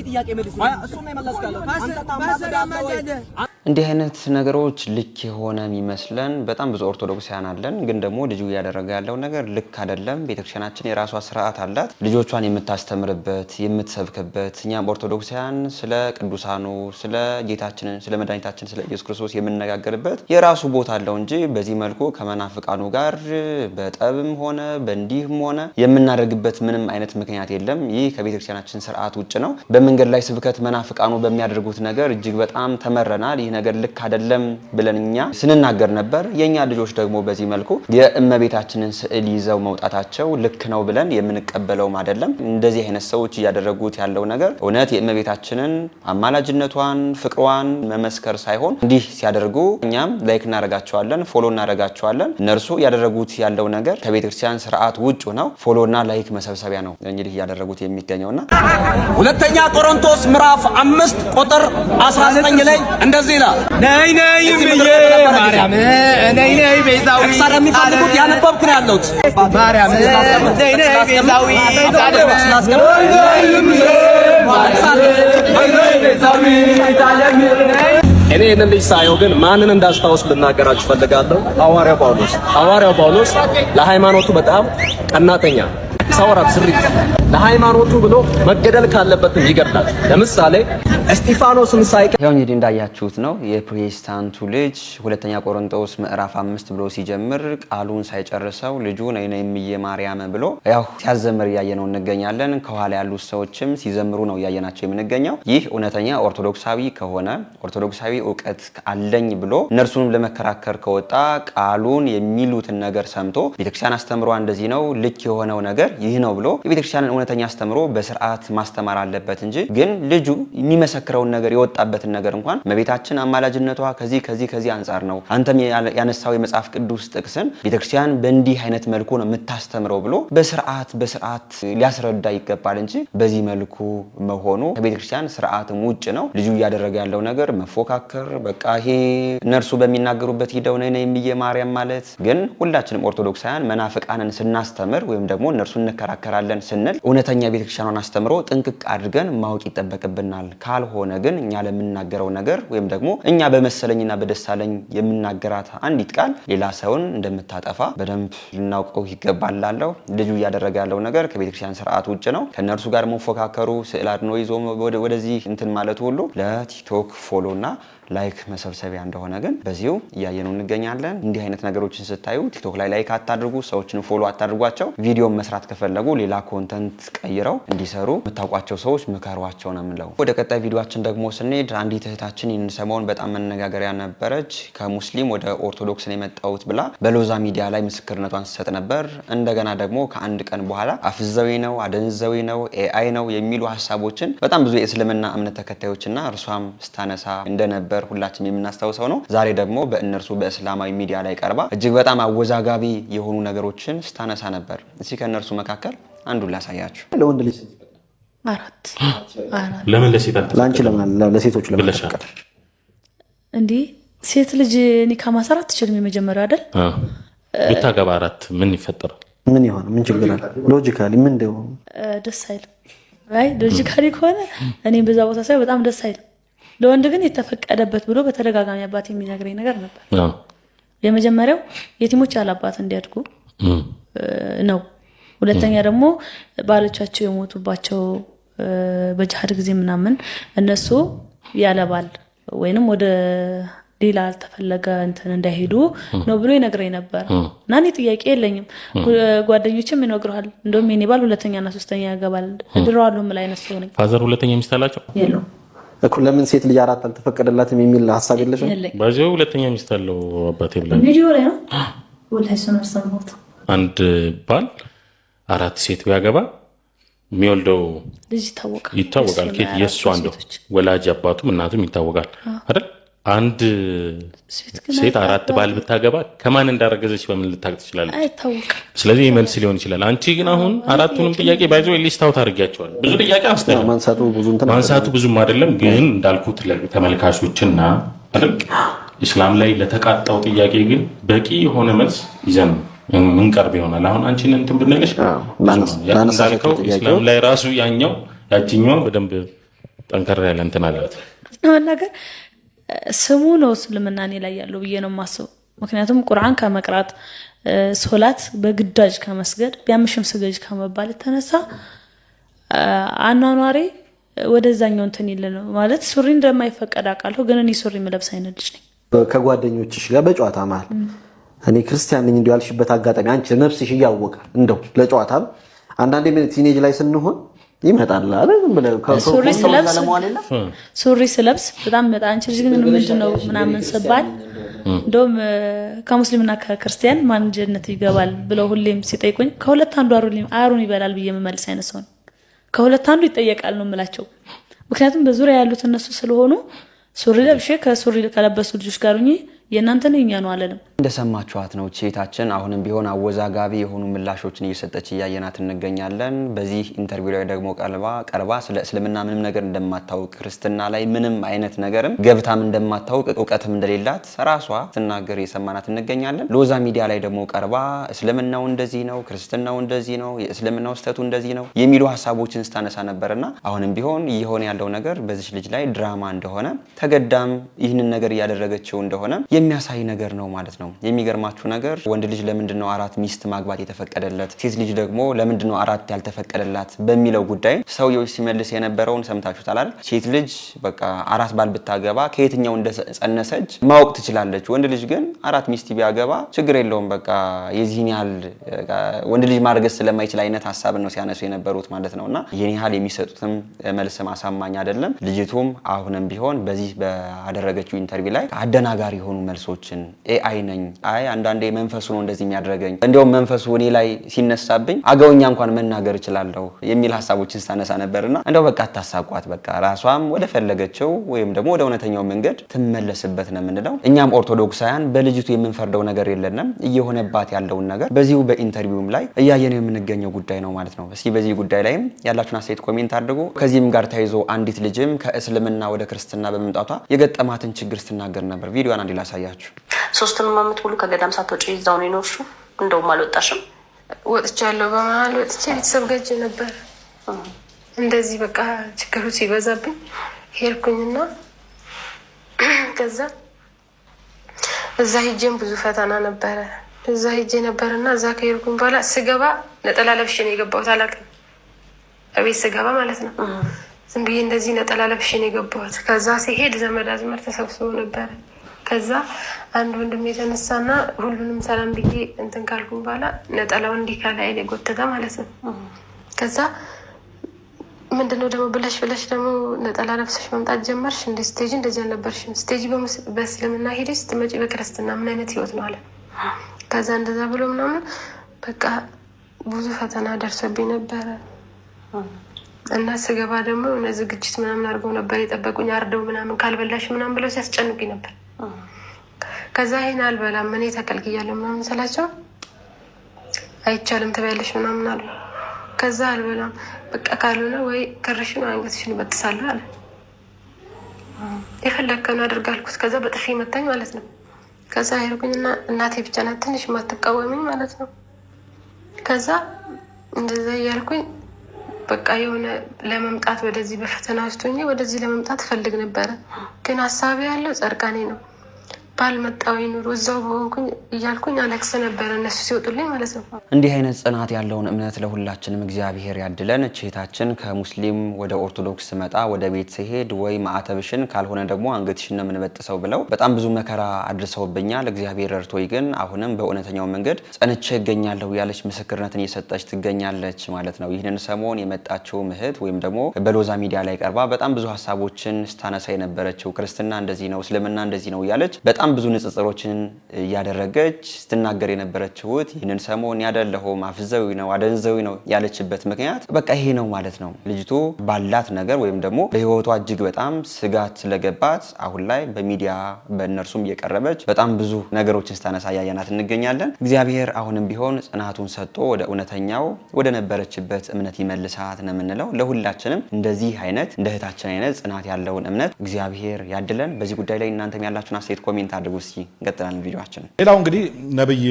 ጥያቄ መልስ። እሱ ነው የመለስካለው። እንዲህ አይነት ነገሮች ልክ የሆነ የሚመስለን በጣም ብዙ ኦርቶዶክሳውያን አለን። ግን ደግሞ ልጁ እያደረገ ያለው ነገር ልክ አይደለም። ቤተክርስቲያናችን የራሷ ስርዓት አላት፣ ልጆቿን የምታስተምርበት የምትሰብክበት። እኛም ኦርቶዶክሳውያን ስለ ቅዱሳኑ ስለ ጌታችንን ስለ መድኃኒታችን ስለ ኢየሱስ ክርስቶስ የምንነጋገርበት የራሱ ቦታ አለው እንጂ በዚህ መልኩ ከመናፍቃኑ ጋር በጠብም ሆነ በእንዲህም ሆነ የምናደርግበት ምንም አይነት ምክንያት የለም። ይህ ከቤተክርስቲያናችን ስርዓት ውጭ ነው። በመንገድ ላይ ስብከት መናፍቃኑ በሚያደርጉት ነገር እጅግ በጣም ተመረናል። ይህ ነገር ልክ አይደለም ብለን እኛ ስንናገር ነበር። የኛ ልጆች ደግሞ በዚህ መልኩ የእመቤታችንን ስዕል ይዘው መውጣታቸው ልክ ነው ብለን የምንቀበለውም አይደለም። እንደዚህ አይነት ሰዎች እያደረጉት ያለው ነገር እውነት የእመቤታችንን አማላጅነቷን ፍቅሯን መመስከር ሳይሆን እንዲህ ሲያደርጉ እኛም ላይክ እናረጋቸዋለን፣ ፎሎ እናረጋቸዋለን። እነርሱ ያደረጉት ያለው ነገር ከቤተክርስቲያን ስርዓት ውጭ ነው ፎሎና ላይክ መሰብሰቢያ ነው እንግዲህ እያደረጉት የሚገኘውና ሁለተኛ ቆሮንቶስ ምዕራፍ 5 ቁጥር 19 ላይ እንደዚህ ይላል። ነይ ነይ ማርያም ነይ ነይ ቤዛዊ የሚፈልጉት ያነበብኩ ነው ያለሁት። ማርያም ነይ ነይ ቤዛዊ እኔ ይህንን ልጅ ሳየው ግን ማንን እንዳስታውስ ልናገራችሁ ፈልጋለሁ። ሐዋርያው ጳውሎስ ለሃይማኖቱ በጣም ቀናተኛ ሰውራት ስሪት ለሃይማኖቱ ብሎ መገደል ካለበትም ይገድላል። ለምሳሌ እስጢፋኖስን ሳይቀር ያው እንግዲህ እንዳያችሁት ነው የፕሮቴስታንቱ ልጅ ሁለተኛ ቆሮንቶስ ምዕራፍ 5 ብሎ ሲጀምር ቃሉን ሳይጨርሰው ልጁ ነይ ነይ እምዬ ማርያም ብሎ ያው ሲያዘምር እያየነው እንገኛለን። ከኋላ ያሉት ሰዎችም ሲዘምሩ ነው እያየናቸው የምንገኘው። ይህ እውነተኛ ኦርቶዶክሳዊ ከሆነ ኦርቶዶክሳዊ እውቀት አለኝ ብሎ እነርሱንም ለመከራከር ከወጣ ቃሉን የሚሉትን ነገር ሰምቶ ቤተክርስቲያን አስተምሯ እንደዚህ ነው ልክ የሆነው ነገር ይህ ነው ብሎ የቤተክርስቲያንን እውነተኛ አስተምሮ በስርዓት ማስተማር አለበት እንጂ ግን ልጁ የሚመሰክረውን ነገር የወጣበትን ነገር እንኳን እመቤታችን አማላጅነቷ ከዚህ አንጻር ነው አንተም ያነሳው የመጽሐፍ ቅዱስ ጥቅስን ቤተክርስቲያን በእንዲህ አይነት መልኩ ነው የምታስተምረው ብሎ በስርዓት ሊያስረዳ ይገባል እንጂ በዚህ መልኩ መሆኑ ከቤተክርስቲያን ስርዓትም ውጭ ነው። ልጁ እያደረገ ያለው ነገር መፎካከር በቃ ይሄ እነርሱ በሚናገሩበት ሂደው ነይ ነይ እምዬ ማርያም ማለት ግን ሁላችንም ኦርቶዶክሳውያን መናፍቃንን ስናስተምር ወይም ደግሞ እነርሱ እንከራከራለን ስንል እውነተኛ ቤተክርስቲያኗን አስተምሮ ጥንቅቅ አድርገን ማወቅ ይጠበቅብናል። ካልሆነ ግን እኛ ለምናገረው ነገር ወይም ደግሞ እኛ በመሰለኝና በደሳለኝ የምናገራት አንዲት ቃል ሌላ ሰውን እንደምታጠፋ በደንብ ልናውቀው ይገባላለው። ልጁ እያደረገ ያለው ነገር ከቤተክርስቲያን ስርዓት ውጭ ነው። ከነርሱ ጋር መፎካከሩ ስዕል አድኖ ይዞ ወደዚህ እንትን ማለት ሁሉ ለቲክቶክ ፎሎና ላይክ መሰብሰቢያ እንደሆነ ግን በዚሁ እያየነው እንገኛለን። እንዲህ አይነት ነገሮችን ስታዩ ቲክቶክ ላይ ላይክ አታድርጉ፣ ሰዎችን ፎሎ አታድርጓቸው። ቪዲዮ መስራት ከፈለጉ ሌላ ኮንተንት ቀይረው እንዲሰሩ የምታውቋቸው ሰዎች ምከሯቸው ነው የምለው። ወደ ቀጣይ ቪዲዮአችን ደግሞ ስንሄድ አንዲት እህታችን ይህን ሰሞን በጣም መነጋገሪያ ነበረች። ከሙስሊም ወደ ኦርቶዶክስን የመጣሁት ብላ በሎዛ ሚዲያ ላይ ምስክርነቷን ስትሰጥ ነበር። እንደገና ደግሞ ከአንድ ቀን በኋላ አፍዘዊ ነው አደንዘዊ ነው ኤአይ ነው የሚሉ ሀሳቦችን በጣም ብዙ የእስልምና እምነት ተከታዮችና እርሷም ስታነሳ እንደነበር ሁላችንም የምናስታውሰው ነው። ዛሬ ደግሞ በእነርሱ በእስላማዊ ሚዲያ ላይ ቀርባ እጅግ በጣም አወዛጋቢ የሆኑ ነገሮችን ስታነሳ ነበር። እሺ ከእነርሱ መካከል አንዱን ላሳያችሁ። ለወንድ ልጅ አራት ለምን ለሴት ላንቺ ለምን ለሴቶች ለምን ተፈቀደ እንዴ? ሴት ልጅ ኒካ ማሰራት ትችልም የመጀመሪያው አይደል? ብታገባ አራት ምን ይፈጠራል? ምን ይሆን? ምን ችግር አለ? ሎጂካሊ ምን እንደው ደስ አይልም። አይ ሎጂካሊ ከሆነ እኔ በዛ ቦታ ሳይ በጣም ደስ አይልም። ለወንድ ግን የተፈቀደበት ብሎ በተደጋጋሚ አባት የሚነግረኝ ነገር ነበር። የመጀመሪያው የቲሞች ያላባት እንዲያድጉ ነው። ሁለተኛ ደግሞ ባሎቻቸው የሞቱባቸው በጅሃድ ጊዜ ምናምን እነሱ ያለባል ወይንም ወደ ሌላ አልተፈለገ እንትን እንዳይሄዱ ነው ብሎ ይነግረኝ ነበር። እና እኔ ጥያቄ የለኝም። ጓደኞችም ይነግሩሃል። እንደውም የኔ ባል ሁለተኛና ሶስተኛ ያገባል ድረዋለሁ ምን አይነት ሰው ነኝ። ፋዘር ሁለተኛ ሚስት አላቸው የለው እኮ ለምን ሴት ልጅ አራት አልተፈቀደላትም የሚል ሐሳብ የለሽም? ባዚው ሁለተኛ ሚስት አለው አባቴ ብለን ቪዲዮ ላይ ነው ወላሂ ሰምተውት አንድ ባል አራት ሴት ቢያገባ የሚወልደው ልጅ ይታወቃል። ከየት የእሱ አንዱ ወላጅ አባቱም እናቱም ይታወቃል አይደል? አንድ ሴት አራት ባል ብታገባ ከማን እንዳረገዘች በምን ልታውቅ ትችላለች? አይታወቅም። ስለዚህ መልስ ሊሆን ይችላል። አንቺ ግን አሁን አራቱንም ጥያቄ ባይዘው ሊስታው ታርጋቸዋል። ብዙ ጥያቄ አስተያየው ማንሳቱ ብዙም አይደለም፣ ግን እንዳልኩት ለተመልካቾችና አይደል እስላም ላይ ለተቃጣው ጥያቄ ግን በቂ የሆነ መልስ ይዘን ምን ቀርብ ይሆናል። አሁን አንቺን እንትን ብንልሽ እንዳልከው እስላም ላይ ራሱ ያችኛው በደንብ ጠንከር ያለ እንትን አላት ነገር ስሙ ነው እስልምና እኔ ላይ ያለው ብዬ ነው የማስበው። ምክንያቱም ቁርአን ከመቅራት ሶላት በግዳጅ ከመስገድ ቢያምሽም ስገጅ ከመባል የተነሳ አኗኗሪ ወደዛኛው እንትን ይል ነው ማለት ሱሪ እንደማይፈቀድ አውቃለሁ፣ ግን እኔ ሱሪ የምለብስ አይነት ልጅ ነኝ። ከጓደኞችሽ ጋር በጨዋታ መሀል እኔ ክርስቲያን ነኝ እንዲያልሽበት አጋጣሚ አንቺ ነፍስሽ እያወቀ እንደው ለጨዋታ አንዳንዴ ምን ቲኔጅ ላይ ስንሆን ይመጣል አይደል? ሱሪ ስለብስ በጣም አንቺ ልጅ ግን ምንድነው ምናምን ስባል እንደውም ከሙስሊምና ከክርስቲያን ማን ጀነት ይገባል ብለው ሁሌም ሲጠይቁኝ ከሁለት አንዱ አሩን ይበላል ብዬ መመልስ አይነት ሰው ከሁለት አንዱ ይጠየቃል ነው የምላቸው። ምክንያቱም በዙሪያ ያሉት እነሱ ስለሆኑ ሱሪ ለብሼ ከሱሪ ከለበሱ ልጆች ጋር ሆኜ የእናንተ ነው የኛ ነው አለንም። እንደሰማችኋት ነው ቼታችን አሁንም ቢሆን አወዛጋቢ የሆኑ ምላሾችን እየሰጠች እያየናት እንገኛለን። በዚህ ኢንተርቪው ላይ ደግሞ ቀርባ ስለ እስልምና ምንም ነገር እንደማታውቅ ክርስትና ላይ ምንም አይነት ነገርም ገብታም እንደማታውቅ እውቀትም እንደሌላት ራሷ ትናገር የሰማናት እንገኛለን። ሎዛ ሚዲያ ላይ ደግሞ ቀርባ እስልምናው እንደዚህ ነው፣ ክርስትናው እንደዚህ ነው፣ የእስልምናው ስተቱ እንደዚህ ነው የሚሉ ሀሳቦችን ስታነሳ ነበርና አሁንም ቢሆን እየሆነ ያለው ነገር በዚህ ልጅ ላይ ድራማ እንደሆነ ተገዳም ይህንን ነገር እያደረገችው እንደሆነ የሚያሳይ ነገር ነው ማለት ነው። የሚገርማችሁ ነገር ወንድ ልጅ ለምንድነው 4 ሚስት ማግባት የተፈቀደለት ሴት ልጅ ደግሞ ለምንድነው 4 ያልተፈቀደላት በሚለው ጉዳይ ሰውየው ሲመልስ የነበረውን ሰምታችሁታል አይደል? ሴት ልጅ በቃ 4 ባል ብታገባ ከየትኛው እንደጸነሰች ማወቅ ትችላለች። ወንድ ልጅ ግን 4 ሚስት ቢያገባ ችግር የለውም በቃ የዚህን ያህል ወንድ ልጅ ማርገዝ ስለማይችል አይነት ሐሳብ ነው ሲያነሱ የነበሩት ማለት ነውና ይሄን ያህል የሚሰጡትም መልስ ማሳማኝ አይደለም። ልጅቱም አሁንም ቢሆን በዚህ ባደረገችው ኢንተርቪው ላይ አደናጋሪ የሆኑ መልሶችን ኤአይ ነኝ አንዳንዴ መንፈሱ ነው እንደዚህ የሚያደርገኝ እንደውም መንፈሱ እኔ ላይ ሲነሳብኝ አገውኛ እንኳን መናገር እችላለሁ የሚል ሐሳቦችን ስታነሳ ነበርና እንደው በቃ አታሳቋት በቃ ራሷም ወደ ፈለገችው ወይም ደግሞ ወደ እውነተኛው መንገድ ትመለስበት ነው የምንለው። እኛም ኦርቶዶክሳውያን በልጅቱ የምንፈርደው ነገር የለንም። እየሆነባት ያለውን ነገር በዚሁ በኢንተርቪውም ላይ እያየነው የምንገኘው ጉዳይ ነው ማለት ነው። እስኪ በዚህ ጉዳይ ላይም ያላችሁን አስተያየት ኮሜንት አድርጉ። ከዚህም ጋር ተያይዞ አንዲት ልጅም ከእስልምና ወደ ክርስትና በመምጣቷ የገጠማትን ችግር ስትናገር ነበር። ቪዲዮዋን አንዴ ላሳያችሁ። 3 ዓመት ሙሉ ከገዳም ሳትወጪ እዛው ነው የኖርሽው? እንደውም አልወጣሽም? ወጥቻለሁ። በመሀል ወጥቼ ቤተሰብ ገጅ ነበር። እንደዚህ በቃ ችግሩ ሲበዛብኝ ሄድኩኝና ከዛ እዛ ሄጄም ብዙ ፈተና ነበረ። እዛ ሄጄ ነበርና እዛ ከሄድኩኝ በኋላ ስገባ ነጠላ ለብሼ ነው የገባሁት። አላውቅም እቤት ስገባ ማለት ነው። ዝም ብዬ እንደዚህ ነጠላ ለብሼ ነው የገባሁት። ከዛ ሲሄድ ዘመድ አዝማድ ተሰብስቦ ነበረ። ከዛ አንድ ወንድም የተነሳና ሁሉንም ሰላም ብዬ እንትን ካልኩኝ በኋላ ነጠላው እንዲህ ከላይ ላይ ጎተተ ማለት ነው። ከዛ ምንድነው ደግሞ ብለሽ ደግሞ ነጠላ ለብሰሽ መምጣት ጀመርሽ እንደ ስቴጅ እንደዚህ አልነበርሽም። ስቴጅ በእስልምና ሄደሽ ስትመጪ በክርስትና ምን አይነት ህይወት ነው አለ። ከዛ እንደዛ ብሎ ምናምን በቃ ብዙ ፈተና ደርሶብኝ ነበረ እና ስገባ ደግሞ የሆነ ዝግጅት ምናምን አድርገው ነበር የጠበቁኝ። አርደው ምናምን ካልበላሽ ምናምን ብለው ሲያስጨንቁኝ ነበር። ከዛ ይሄን አልበላም እኔ ተከልክያለሁ ምናምን ስላቸው አይቻልም ትበያለሽ ምናምን አሉ። ከዛ አልበላም በቃ ካልሆነ ወይ ክርሽን አንገትሽን እበጥሳለሁ አለ። የፈለከውን አድርግ አልኩት። ከዛ በጥፊ መታኝ ማለት ነው። ከዛ ሄድኩኝና እናቴ ብቻ ናት ትንሽ የማትቃወመኝ ማለት ነው። ከዛ እንደዛ እያልኩኝ በቃ የሆነ ለመምጣት ወደዚህ በፈተና ውስጥ ሆኜ ወደዚህ ለመምጣት ፈልግ ነበረ። ግን ሀሳቤ ያለው ጸርቃኔ ነው። ባልመጣው ኑሮ እዛው በሆንኩኝ እያልኩኝ አለቅስ ነበረ እነሱ ሲወጡልኝ ማለት ነው። እንዲህ አይነት ጽናት ያለውን እምነት ለሁላችንም እግዚአብሔር ያድለን። እህታችን ከሙስሊም ወደ ኦርቶዶክስ መጣ ወደ ቤት ሲሄድ ወይ ማዕተብሽን ካልሆነ ደግሞ አንገትሽን ነው የምንበጥሰው ብለው በጣም ብዙ መከራ አድርሰውብኛል። እግዚአብሔር ረድቶኝ ግን አሁንም በእውነተኛው መንገድ ጸንቼ እገኛለሁ ያለች ምስክርነትን እየሰጠች ትገኛለች ማለት ነው። ይህንን ሰሞን የመጣችው እህት ወይም ደግሞ በሎዛ ሚዲያ ላይ ቀርባ በጣም ብዙ ሀሳቦችን ስታነሳ የነበረችው ክርስትና እንደዚህ ነው፣ እስልምና እንደዚህ ነው እያለች በጣም ብዙ ንጽጽሮችን እያደረገች ስትናገር የነበረችው ይህንን ሰሞን ያደለሆም አፍዘዊ ነው አደንዘዊ ነው ያለችበት ምክንያት በቃ ይሄ ነው ማለት ነው። ልጅቱ ባላት ነገር ወይም ደግሞ በህይወቷ እጅግ በጣም ስጋት ስለገባት አሁን ላይ በሚዲያ በእነርሱም እየቀረበች በጣም ብዙ ነገሮችን ስታነሳ ያየናት እንገኛለን። እግዚአብሔር አሁንም ቢሆን ጽናቱን ሰጥቶ ወደ እውነተኛው ወደ ነበረችበት እምነት ይመልሳት ነው የምንለው። ለሁላችንም እንደዚህ አይነት እንደ እህታችን አይነት ጽናት ያለውን እምነት እግዚአብሔር ያድለን። በዚህ ጉዳይ ላይ እናንተም ያላችሁን አስተያየት ኮሜንት አድርጉ። እስኪ እንቀጥላለን ቪዲዮአችን። ሌላው እንግዲህ ነብይ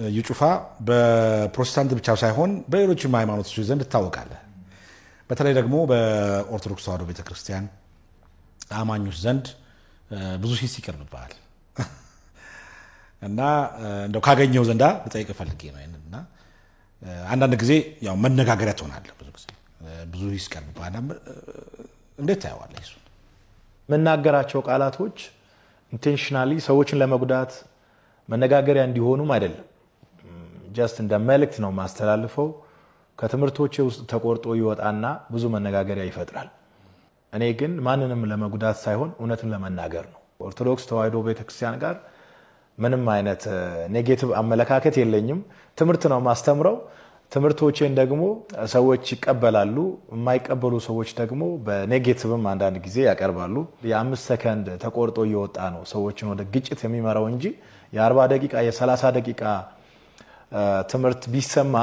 እዩ ጩፋ በፕሮቴስታንት ብቻ ሳይሆን በሌሎችም ሃይማኖቶች ዘንድ ትታወቃለህ። በተለይ ደግሞ በኦርቶዶክስ ተዋሕዶ ቤተክርስቲያን አማኞች ዘንድ ብዙ ሂስ ይቀርብብሃል እና እንደው ካገኘው ዘንዳ ልጠይቅ ፈልጌ ነው እና አንዳንድ ጊዜ ያው መነጋገሪያ ትሆናለህ። ብዙ ሂስ ይቀርብብሃል። እንዴት ታየዋለህ? እሱ መናገራቸው ቃላቶች ኢንቴንሽናሊ ሰዎችን ለመጉዳት መነጋገሪያ እንዲሆኑም አይደለም። ጀስት እንደ መልእክት ነው ማስተላልፈው። ከትምህርቶቼ ውስጥ ተቆርጦ ይወጣና ብዙ መነጋገሪያ ይፈጥራል። እኔ ግን ማንንም ለመጉዳት ሳይሆን እውነትን ለመናገር ነው። ኦርቶዶክስ ተዋሕዶ ቤተክርስቲያን ጋር ምንም አይነት ኔጌቲቭ አመለካከት የለኝም። ትምህርት ነው ማስተምረው። ትምህርቶቼን ደግሞ ሰዎች ይቀበላሉ። የማይቀበሉ ሰዎች ደግሞ በኔጌቲቭም አንዳንድ ጊዜ ያቀርባሉ። የ5 ሰከንድ ተቆርጦ እየወጣ ነው ሰዎችን ወደ ግጭት የሚመራው እንጂ የ40 ደቂቃ የ30 ደቂቃ ትምህርት ቢሰማ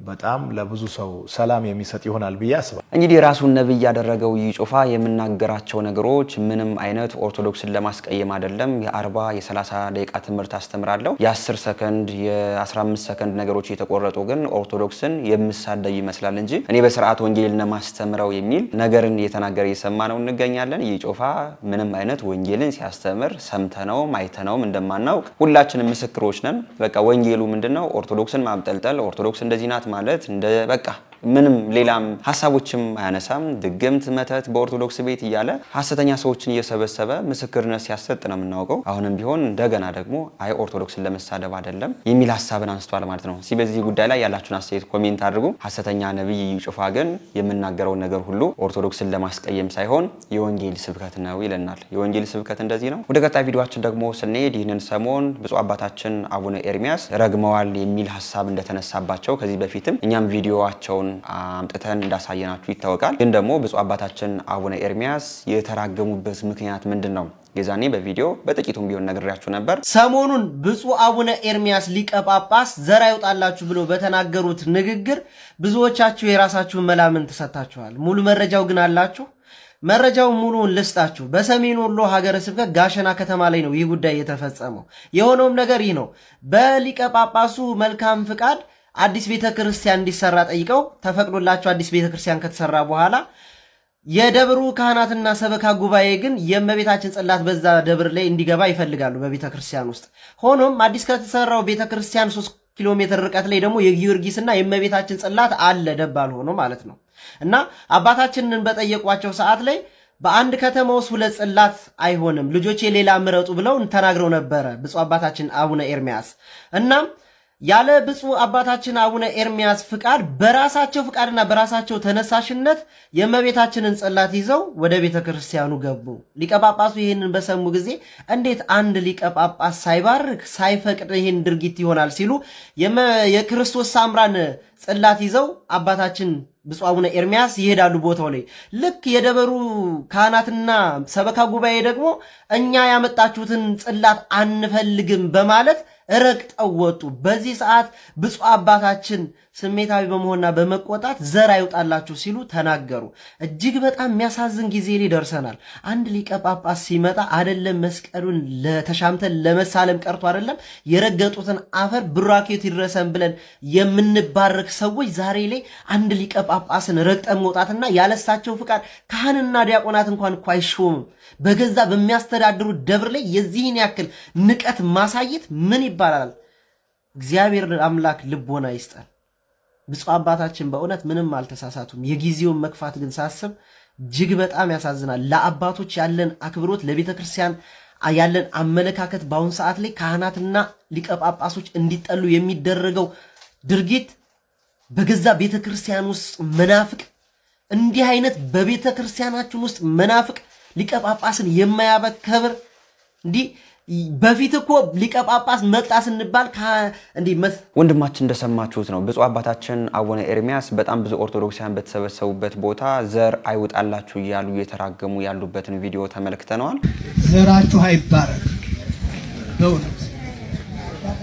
በጣም ለብዙ ሰው ሰላም የሚሰጥ ይሆናል ብዬ አስባለሁ። እንግዲህ ራሱን ነብይ ያደረገው ኢዩ ጩፋ የምናገራቸው ነገሮች ምንም አይነት ኦርቶዶክስን ለማስቀየም አይደለም። የ40 የ30 ደቂቃ ትምህርት አስተምራለሁ። የ10 ሰከንድ የ15 ሰከንድ ነገሮች የተቆረጡ ግን ኦርቶዶክስን የምሳደብ ይመስላል እንጂ እኔ በስርዓት ወንጌልን ለማስተምረው የሚል ነገርን እየተናገረ እየሰማ ነው እንገኛለን። ኢዩ ጩፋ ምንም አይነት ወንጌልን ሲያስተምር ሰምተነውም አይተነውም እንደማናውቅ ሁላችንም ምስክሮች ነን። በቃ ወንጌሉ ምንድነው? ኦርቶዶክስን ማብጠልጠል፣ ኦርቶዶክስ እንደዚህ ናት ማለት እንደ በቃ ምንም ሌላም ሐሳቦችም አያነሳም። ድግምት መተት በኦርቶዶክስ ቤት እያለ ሐሰተኛ ሰዎችን እየሰበሰበ ምስክርነት ሲያሰጥ ነው የምናውቀው። አሁንም ቢሆን እንደገና ደግሞ አይ ኦርቶዶክስን ለመሳደብ አይደለም የሚል ሐሳብን አንስቷል ማለት ነው። በዚህ ጉዳይ ላይ ያላችሁን አስተያየት ኮሜንት አድርጉ። ሐሰተኛ ነብይ ኢዩ ጩፋ ግን የምናገረው ነገር ሁሉ ኦርቶዶክስን ለማስቀየም ሳይሆን የወንጌል ስብከት ነው ይለናል። የወንጌል ስብከት እንደዚህ ነው። ወደ ቀጣይ ቪዲዮአችን ደግሞ ስንሄድ ይህንን ሰሞን ብፁዕ አባታችን አቡነ ኤርሚያስ ረግመዋል የሚል ሐሳብ እንደተነሳባቸው ከዚህ በፊትም እኛም ቪዲዮአቸውን አምጥተን እንዳሳየናችሁ ይታወቃል። ግን ደግሞ ብፁዕ አባታችን አቡነ ኤርሚያስ የተራገሙበት ምክንያት ምንድነው? የዛኔ በቪዲዮ በጥቂቱም ቢሆን ነግሬያችሁ ነበር። ሰሞኑን ብፁዕ አቡነ ኤርሚያስ ሊቀ ጳጳስ ዘር አይውጣላችሁ ብሎ በተናገሩት ንግግር ብዙዎቻችሁ የራሳችሁን መላምን ተሰጣችኋል። ሙሉ መረጃው ግን አላችሁ። መረጃው ሙሉውን ልስጣችሁ። በሰሜን ወሎ ሀገረ ስብከት ጋሸና ከተማ ላይ ነው ይህ ጉዳይ የተፈጸመው። የሆነውም ነገር ይህ ነው። በሊቀ ጳጳሱ መልካም ፍቃድ አዲስ ቤተክርስቲያን እንዲሰራ ጠይቀው ተፈቅዶላቸው አዲስ ቤተክርስቲያን ከተሰራ በኋላ የደብሩ ካህናትና ሰበካ ጉባኤ ግን የእመቤታችን ጽላት በዛ ደብር ላይ እንዲገባ ይፈልጋሉ በቤተክርስቲያን ውስጥ። ሆኖም አዲስ ከተሰራው ቤተክርስቲያን 3 ኪሎ ሜትር ርቀት ላይ ደግሞ የጊዮርጊስና የእመቤታችን ጽላት አለ ደባል ሆኖ ማለት ነው። እና አባታችንን በጠየቋቸው ሰዓት ላይ በአንድ ከተማ ውስጥ 2 ጽላት አይሆንም፣ ልጆቼ ሌላ ምረጡ ብለው ተናግረው ነበረ ብፁዕ አባታችን አቡነ ኤርሚያስ። እናም ያለ ብፁዕ አባታችን አቡነ ኤርሚያስ ፍቃድ በራሳቸው ፍቃድና በራሳቸው ተነሳሽነት የእመቤታችንን ጽላት ይዘው ወደ ቤተ ክርስቲያኑ ገቡ። ሊቀ ጳጳሱ ይህንን በሰሙ ጊዜ እንዴት አንድ ሊቀ ጳጳስ ሳይባርክ ሳይፈቅድ ይህን ድርጊት ይሆናል ሲሉ የክርስቶስ ሳምራን ጽላት ይዘው አባታችን ብፁዕ አቡነ ኤርሚያስ ይሄዳሉ ቦታው ላይ። ልክ የደበሩ ካህናትና ሰበካ ጉባኤ ደግሞ እኛ ያመጣችሁትን ጽላት አንፈልግም በማለት ረግጠው ወጡ። በዚህ ሰዓት ብፁዕ አባታችን ስሜታዊ በመሆንና በመቆጣት ዘር አይውጣላችሁ ሲሉ ተናገሩ። እጅግ በጣም የሚያሳዝን ጊዜ ላይ ደርሰናል። አንድ ሊቀ ጳጳስ ሲመጣ አይደለም መስቀሉን ተሻምተን ለመሳለም ቀርቶ አይደለም የረገጡትን አፈር ብራኬት ይድረሰን ብለን የምንባረክ ሰዎች ዛሬ ላይ አንድ ሊቀ ጳጳስን ረግጠን መውጣትና ያለሳቸው ፍቃድ ካህንና ዲያቆናት እንኳን እኮ አይሾምም በገዛ በሚያስተዳድሩ ደብር ላይ የዚህን ያክል ንቀት ማሳየት ምን ይባላል? እግዚአብሔር አምላክ ልቦና ይስጠን። ብፁዕ አባታችን በእውነት ምንም አልተሳሳቱም። የጊዜውን መክፋት ግን ሳስብ እጅግ በጣም ያሳዝናል። ለአባቶች ያለን አክብሮት፣ ለቤተ ክርስቲያን ያለን አመለካከት በአሁን ሰዓት ላይ ካህናትና ሊቀ ጳጳሶች እንዲጠሉ የሚደረገው ድርጊት በገዛ ቤተ ክርስቲያን ውስጥ መናፍቅ፣ እንዲህ አይነት በቤተ ክርስቲያናችን ውስጥ መናፍቅ ሊቀ ጳጳስን የማያበከብር እንዲህ በፊት እኮ ሊቀ ጳጳስ መጣ ስንባል ወንድማችን እንደሰማችሁት ነው። ብፁዕ አባታችን አቡነ ኤርሚያስ በጣም ብዙ ኦርቶዶክሳውያን በተሰበሰቡበት ቦታ ዘር አይውጣላችሁ እያሉ እየተራገሙ ያሉበትን ቪዲዮ ተመልክተነዋል። ዘራችሁ አይባረክ፣ በእውነት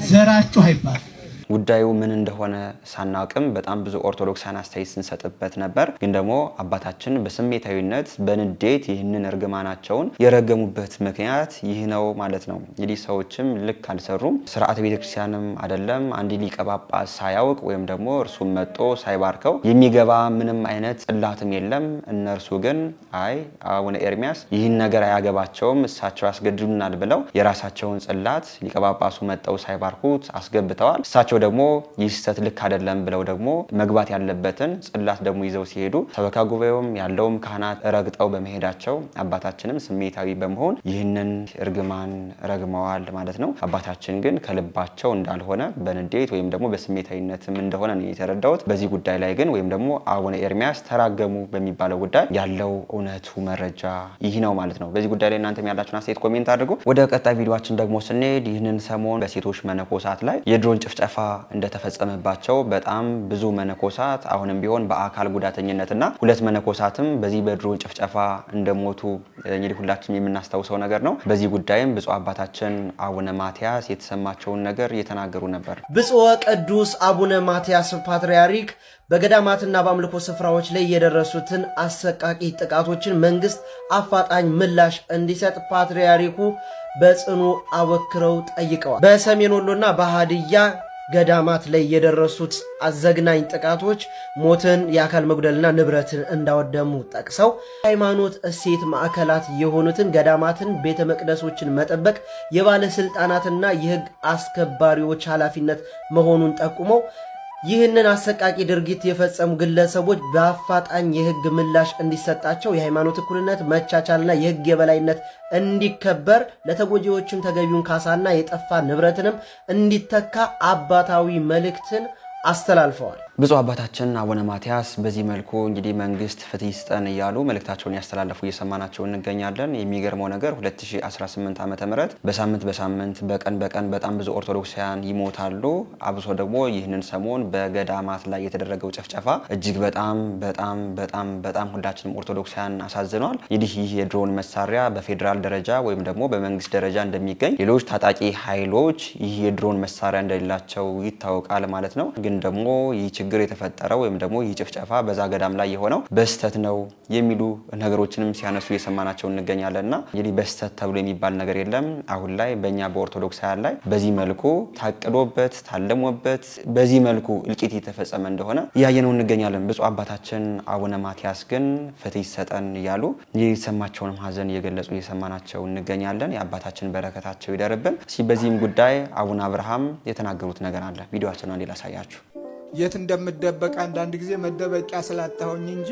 ዘራችሁ አይባረክ። ጉዳዩ ምን እንደሆነ ሳናውቅም በጣም ብዙ ኦርቶዶክሳውያን አስተያየት ስንሰጥበት ነበር። ግን ደግሞ አባታችን በስሜታዊነት በንዴት ይህንን እርግማናቸውን የረገሙበት ምክንያት ይህ ነው ማለት ነው። እንግዲህ ሰዎችም ልክ አልሰሩም። ስርዓተ ቤተክርስቲያንም አይደለም አንድ ሊቀ ጳጳስ ሳያውቅ ወይም ደግሞ እርሱም መጥቶ ሳይባርከው የሚገባ ምንም አይነት ጽላትም የለም። እነርሱ ግን አይ አቡነ ኤርሚያስ ይህን ነገር አያገባቸውም፣ እሳቸው ያስገድዱናል ብለው የራሳቸውን ጽላት ሊቀ ጳጳሱ መጥተው ሳይባርኩት አስገብተዋል። እሳቸው እሳቸው ደግሞ ይህ ስህተት ልክ አይደለም ብለው ደግሞ መግባት ያለበትን ጽላት ደግሞ ይዘው ሲሄዱ ሰበካ ጉባኤውም ያለውም ካህናት ረግጠው በመሄዳቸው አባታችንም ስሜታዊ በመሆን ይህንን እርግማን ረግመዋል ማለት ነው። አባታችን ግን ከልባቸው እንዳልሆነ በንዴት ወይም ደግሞ በስሜታዊነትም እንደሆነ ነው የተረዳሁት። በዚህ ጉዳይ ላይ ግን ወይም ደግሞ አቡነ ኤርሚያስ ተራገሙ በሚባለው ጉዳይ ያለው እውነቱ መረጃ ይህ ነው ማለት ነው። በዚህ ጉዳይ ላይ እናንተም ያላችሁን አስተያየት ኮሜንት አድርጉ። ወደ ቀጣይ ቪዲዮአችን ደግሞ ስንሄድ ይህንን ሰሞን በሴቶች መነኮሳት ላይ የድሮን ጭፍጨፋ እንደተፈጸመባቸው በጣም ብዙ መነኮሳት አሁንም ቢሆን በአካል ጉዳተኝነትና 2 መነኮሳትም በዚህ በድሮን ጭፍጨፋ እንደሞቱ እንግዲህ ሁላችንም የምናስታውሰው ነገር ነው። በዚህ ጉዳይም ብፁዕ አባታችን አቡነ ማትያስ የተሰማቸውን ነገር እየተናገሩ ነበር። ብፁዕ ቅዱስ አቡነ ማትያስ ፓትርያርክ በገዳማትና በአምልኮ ስፍራዎች ላይ የደረሱትን አሰቃቂ ጥቃቶችን መንግስት አፋጣኝ ምላሽ እንዲሰጥ ፓትርያርኩ በጽኑ አወክረው ጠይቀዋል። በሰሜን ወሎና በሃዲያ ገዳማት ላይ የደረሱት አዘግናኝ ጥቃቶች ሞትን፣ የአካል መጉደልና ንብረትን እንዳወደሙ ጠቅሰው ሃይማኖት እሴት ማዕከላት የሆኑትን ገዳማትን፣ ቤተ መቅደሶችን መጠበቅ የባለስልጣናትና የህግ አስከባሪዎች ኃላፊነት መሆኑን ጠቁመው ይህንን አሰቃቂ ድርጊት የፈጸሙ ግለሰቦች በአፋጣኝ የህግ ምላሽ እንዲሰጣቸው፣ የሃይማኖት እኩልነት፣ መቻቻልና የህግ የበላይነት እንዲከበር፣ ለተጎጂዎችም ተገቢውን ካሳና የጠፋ ንብረትንም እንዲተካ አባታዊ መልእክትን አስተላልፈዋል። ብፁዕ አባታችን አቡነ ማትያስ በዚህ መልኩ እንግዲህ መንግስት ፍትህ ይስጠን እያሉ መልእክታቸውን ያስተላለፉ እየሰማናቸው እንገኛለን። የሚገርመው ነገር 2018 ዓ.ም በሳምንት በቀን በጣም ብዙ ኦርቶዶክሳውያን ይሞታሉ። አብሶ ደግሞ ይህንን ሰሞን በገዳማት ላይ የተደረገው ጭፍጨፋ እጅግ በጣም ሁላችንም ኦርቶዶክሳውያን አሳዝኗል። እንግዲህ ይህ የድሮን መሳሪያ በፌዴራል ደረጃ ወይም ደግሞ በመንግስት ደረጃ እንደሚገኝ፣ ሌሎች ታጣቂ ኃይሎች ይህ የድሮን መሳሪያ እንደሌላቸው ይታወቃል ማለት ነው። ግን ደግሞ ይህ ችግር የተፈጠረው ወይም ደግሞ ይህ ጭፍጨፋ በዛ ገዳም ላይ የሆነው በስተት ነው የሚሉ ነገሮችንም ሲያነሱ እየሰማናቸው እንገኛለንና እንግዲህ በስተት ተብሎ የሚባል ነገር የለም። አሁን ላይ በእኛ በኦርቶዶክሳውያን ላይ በዚህ መልኩ ታቅዶበት ታለሞበት በዚህ መልኩ እልቂት የተፈጸመ እንደሆነ እያየነው እንገኛለን። ብፁዕ አባታችን አቡነ ማትያስ ግን ፍትህ ይሰጠን እያሉ የተሰማቸውንም ሀዘን እየገለጹ እየሰማናቸው እንገኛለን። የአባታችን በረከታቸው ይደርብን። በዚህም ጉዳይ አቡነ አብርሃም የተናገሩት ነገር አለ። ቪዲዮአችንን አንዴ ላሳያችሁ። የት እንደምደበቅ አንዳንድ ጊዜ መደበቂያ ስላጣሁኝ እንጂ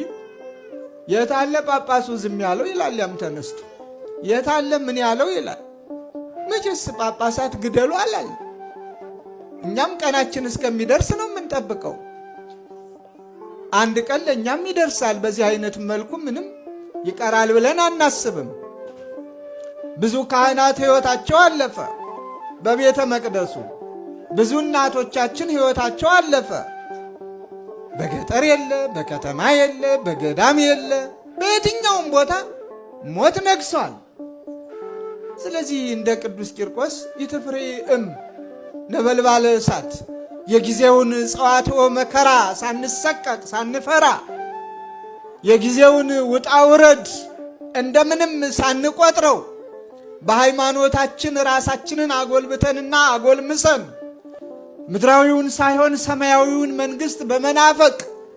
የት አለ ጳጳሱ ዝም ያለው ይላል። ያም ተነስቶ የት አለ ምን ያለው ይላል። መቼስ ጳጳሳት ግደሉ አላል። እኛም ቀናችን እስከሚደርስ ነው የምንጠብቀው። አንድ ቀን ለእኛም ይደርሳል። በዚህ አይነት መልኩ ምንም ይቀራል ብለን አናስብም። ብዙ ካህናት ሕይወታቸው አለፈ በቤተ መቅደሱ። ብዙ እናቶቻችን ሕይወታቸው አለፈ። በገጠር የለ፣ በከተማ የለ፣ በገዳም የለ፣ በየትኛውም ቦታ ሞት ነግሷል። ስለዚህ እንደ ቅዱስ ቂርቆስ ይትፍሬ ነበልባለ እሳት የጊዜውን ጸዋትወ መከራ ሳንሰቀቅ ሳንፈራ የጊዜውን ውጣ ውረድ እንደምንም ሳንቆጥረው በሃይማኖታችን ራሳችንን አጎልብተንና አጎልምሰን ምድራዊውን ሳይሆን ሰማያዊውን መንግስት በመናፈቅ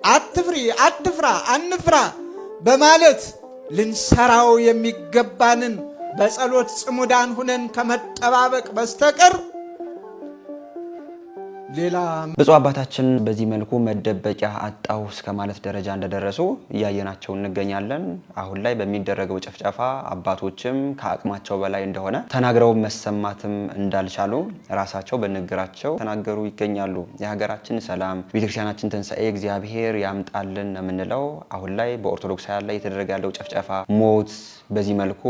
አትፍሪ፣ አትፍራ፣ አንፍራ በማለት ልንሰራው የሚገባንን በጸሎት ጽሙዳን ሁነን ከመጠባበቅ በስተቀር ሌላ ብፁዕ አባታችን በዚህ መልኩ መደበቂያ አጣው እስከ ማለት ደረጃ እንደደረሱ እያየናቸው እንገኛለን። አሁን ላይ በሚደረገው ጭፍጨፋ አባቶችም ከአቅማቸው በላይ እንደሆነ ተናግረው መሰማትም እንዳልቻሉ ራሳቸው በንግግራቸው ተናገሩ ይገኛሉ። የሀገራችን ሰላም ቤተክርስቲያናችን ትንሣኤ እግዚአብሔር ያምጣልን የምንለው አሁን ላይ በኦርቶዶክሳውያን ላይ የተደረገ ያለው ጭፍጨፋ፣ ሞት በዚህ መልኩ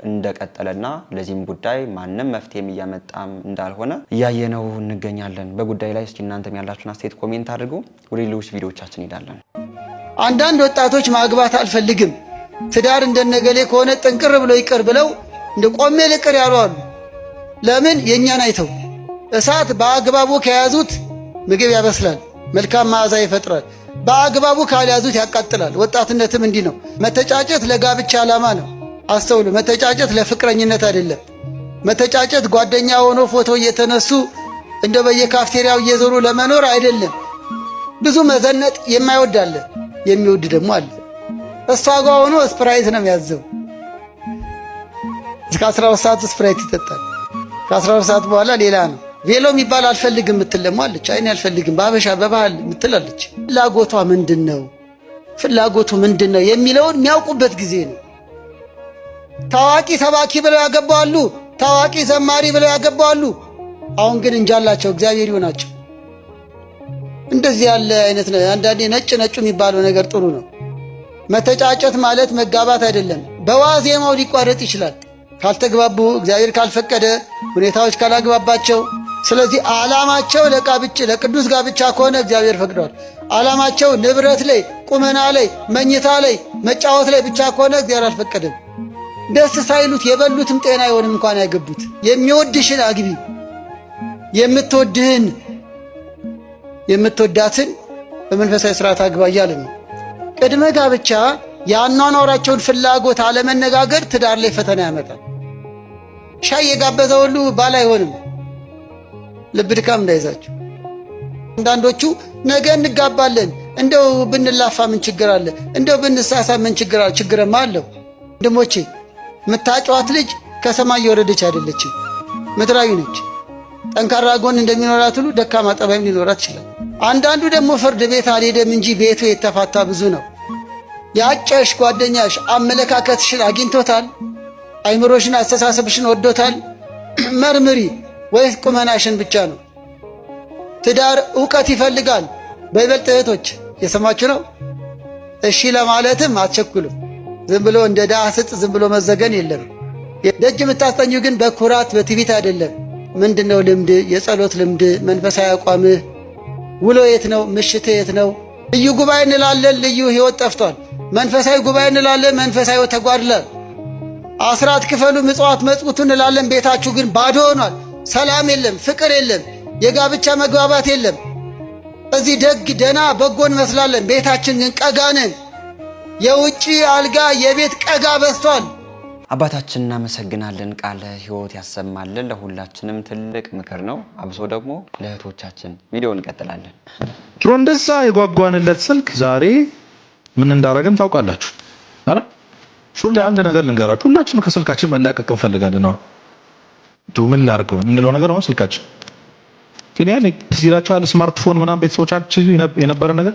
እንደቀጠለና ለዚህም ጉዳይ ማንም መፍትሄም እያመጣም እንዳልሆነ እያየነው እንገኛለን። በጉዳይ ላይ እስኪ እናንተም ያላችሁን አስተያየት ኮሜንት አድርጉ። ወደ ሌሎች ቪዲዮዎቻችን እንሄዳለን። አንዳንድ ወጣቶች ማግባት አልፈልግም፣ ትዳር እንደነገሌ ከሆነ ጥንቅር ብለው ይቅር ብለው እንደ ቆሜ ልቅር ያሉ አሉ። ለምን? የእኛን አይተው። እሳት በአግባቡ ከያዙት ምግብ ያበስላል፣ መልካም መዓዛ ይፈጥራል። በአግባቡ ካልያዙት ያቃጥላል። ወጣትነትም እንዲህ ነው። መተጫጨት ለጋብቻ ዓላማ ነው። አስተውሉ። መተጫጨት ለፍቅረኝነት አይደለም። መተጫጨት ጓደኛ ሆኖ ፎቶ እየተነሱ እንደ በየካፍቴሪያው እየዞሩ ለመኖር አይደለም። ብዙ መዘነጥ የማይወድ አለ፣ የሚወድ ደግሞ አለ። እሷ ጋር ሆኖ ስፕራይት ነው የሚያዘው። እስከ 12 ሰዓት ስፕራይት ይጠጣል። ከ12 ሰዓት በኋላ ሌላ ነው። ቬሎ የሚባል አልፈልግም የምትለማ አለች። አይኔ አልፈልግም በአበሻ በባህል የምትላለች። ፍላጎቷ ምንድነው? ፍላጎቱ ምንድነው የሚለውን የሚያውቁበት ጊዜ ነው። ታዋቂ ሰባኪ ብለው ያገባዋሉ፣ ታዋቂ ዘማሪ ብለው ያገባዋሉ። አሁን ግን እንጃላቸው እግዚአብሔር ይሆናቸው። እንደዚህ ያለ አይነት ነው። አንዳንዴ ነጭ ነጩ የሚባለው ነገር ጥሩ ነው። መተጫጨት ማለት መጋባት አይደለም። በዋዜማው ሊቋረጥ ይችላል ካልተግባቡ፣ እግዚአብሔር ካልፈቀደ፣ ሁኔታዎች ካላግባባቸው። ስለዚህ ዓላማቸው ለቅዱስ ጋብቻ ከሆነ እግዚአብሔር ፈቅዷል። ዓላማቸው ንብረት ላይ፣ ቁመና ላይ፣ መኝታ ላይ፣ መጫወት ላይ ብቻ ከሆነ እግዚአብሔር አልፈቀደም። ደስ ሳይሉት የበሉትም ጤና አይሆንም እንኳን ያገቡት። የሚወድሽን አግቢ፣ የምትወዳትን በመንፈሳዊ ሥርዓት አግባ እያለ ነው። ቅድመ ጋብቻ የአኗኗራቸውን ፍላጎት አለመነጋገር ትዳር ላይ ፈተና ያመጣል። ሻይ የጋበዘ ሁሉ ባል አይሆንም። ልብ ድካም እንዳይዛቸው። አንዳንዶቹ ነገ እንጋባለን፣ እንደው ብንላፋ ምን ችግር አለ? እንደው ብንሳሳ ምን ችግር አለ? ችግርማ አለው ወንድሞቼ። የምታጫዋት ልጅ ከሰማይ የወረደች አይደለችም፣ ምድራዊ ነች። ጠንካራ ጎን እንደሚኖራት ሁሉ ደካማ ጠባይም ሊኖራት ይችላል። አንዳንዱ ደግሞ ፍርድ ቤት አልሄደም እንጂ ቤቱ የተፋታ ብዙ ነው። ያጨሽ ጓደኛሽ አመለካከትሽን አግኝቶታል? አይምሮሽን፣ አስተሳሰብሽን ወዶታል? መርምሪ። ወይስ ቁመናሽን ብቻ ነው? ትዳር ዕውቀት ይፈልጋል። በይበልጥ እህቶች የሰማችሁ ነው። እሺ ለማለትም አትቸኩልም። ዝም ብሎ እንደ ዳህ ስጥ ዝም ብሎ መዘገን የለም። ደጅ የምታስጠኙ ግን በኩራት በትዕቢት አይደለም። ምንድነው ልምድ፣ የጸሎት ልምድ፣ መንፈሳዊ አቋምህ፣ ውሎ የት ነው? ምሽት የት ነው? ልዩ ጉባኤ እንላለን፣ ልዩ ሕይወት ጠፍቷል። መንፈሳዊ ጉባኤ እንላለን፣ መንፈሳዊ ሕይወት ተጓድሏል። አስራት ክፈሉ፣ ምጽዋት መጽውቱ እንላለን፣ ቤታችሁ ግን ባዶ ሆኗል። ሰላም የለም፣ ፍቅር የለም፣ የጋብቻ መግባባት የለም። እዚህ ደግ ደና በጎ እንመስላለን፣ ቤታችን ግን ቀጋ ነን። የውጪ አልጋ የቤት ቀጋ በዝቷል። አባታችን እናመሰግናለን። ቃለ ሕይወት ያሰማልን። ለሁላችንም ትልቅ ምክር ነው፣ አብሶ ደግሞ ለእህቶቻችን። ቪዲዮ እንቀጥላለን። ድሮ እንደዛ የጓጓንለት ስልክ ዛሬ ምን እንዳደረግን ታውቃላችሁ? አረ ሹል አንድ ነገር ልንገራችሁ። ሁላችንም ከስልካችን መላቀቅ እንፈልጋለን ነው። ምን ላድርገው የምንለው ነገር ነው ስልካችን። ግን ያኔ ሲላችኋል ስማርትፎን ምናምን ቤተሰቦቻችን የነበረ ነገር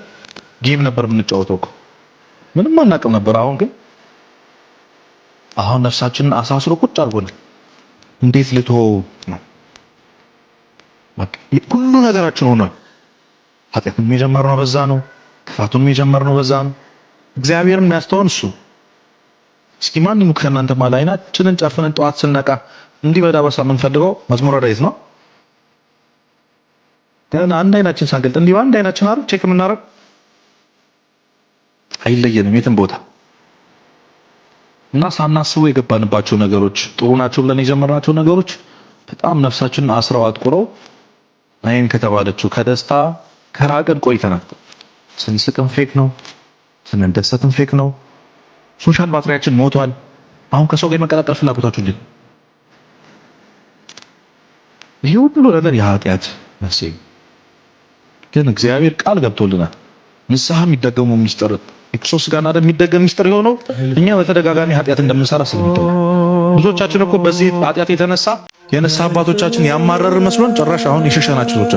ጌም ነበር የምንጫወተው እኮ ምንም አናውቅም ነበር። አሁን ነፍሳችንን አሳስሮ ቁጭ አድርጎናል። እንዴት ልትሆው ነው? ሁሉ ነገራችን ሆኗል። ኃጢአቱን የጀመርነው በዛ ነው። ክፋቱን የጀመርነው በዛ ነው። እግዚአብሔርን የሚያስተውን እሱ። እስኪ ማንም ከእናንተ ማለት አይናችንን ጨፍነን ጠዋት ስንነቃ እንዲህ በዳበሳ የምንፈልገው መዝሙረ ዳዊት ነው። ግን አንድ አይናችን ሳንገልጥ እንዲህ አንድ አይናችን አረ ቼክ የምናደርግ አይለየንም የትም ቦታ እና ሳናስበው የገባንባቸው ነገሮች ጥሩ ናቸው ብለን የጀመርናቸው ነገሮች በጣም ነፍሳችንን አስረው አጥቁረው አይን ከተባለችው ከደስታ ከራቀን ቆይተናል። ስንስቅም ፌክ ነው፣ ስንደሰትም ፌክ ነው። ሶሻል ባትሪያችን ሞቷል። አሁን ከሰው ጋር መቀላቀል ፍላጎታችሁ እንዴ? ይሄ ሁሉ ነገር የኃጢአት መንስኤ ግን እግዚአብሔር ቃል ገብቶልናል። ንስሐ የሚደገሙ ሚስጥር ክርስቶስ ጋር አይደል የሚደገም ሚስጥር የሆነው እኛ በተደጋጋሚ ኃጢአት እንደምንሰራ ስለምታውቁ ብዙዎቻችን እኮ በዚህ ኃጢአት የተነሳ የንስሐ አባቶቻችን ያማረር መስሎን ጭራሽ አሁን የሸሸናቸው ሰዎች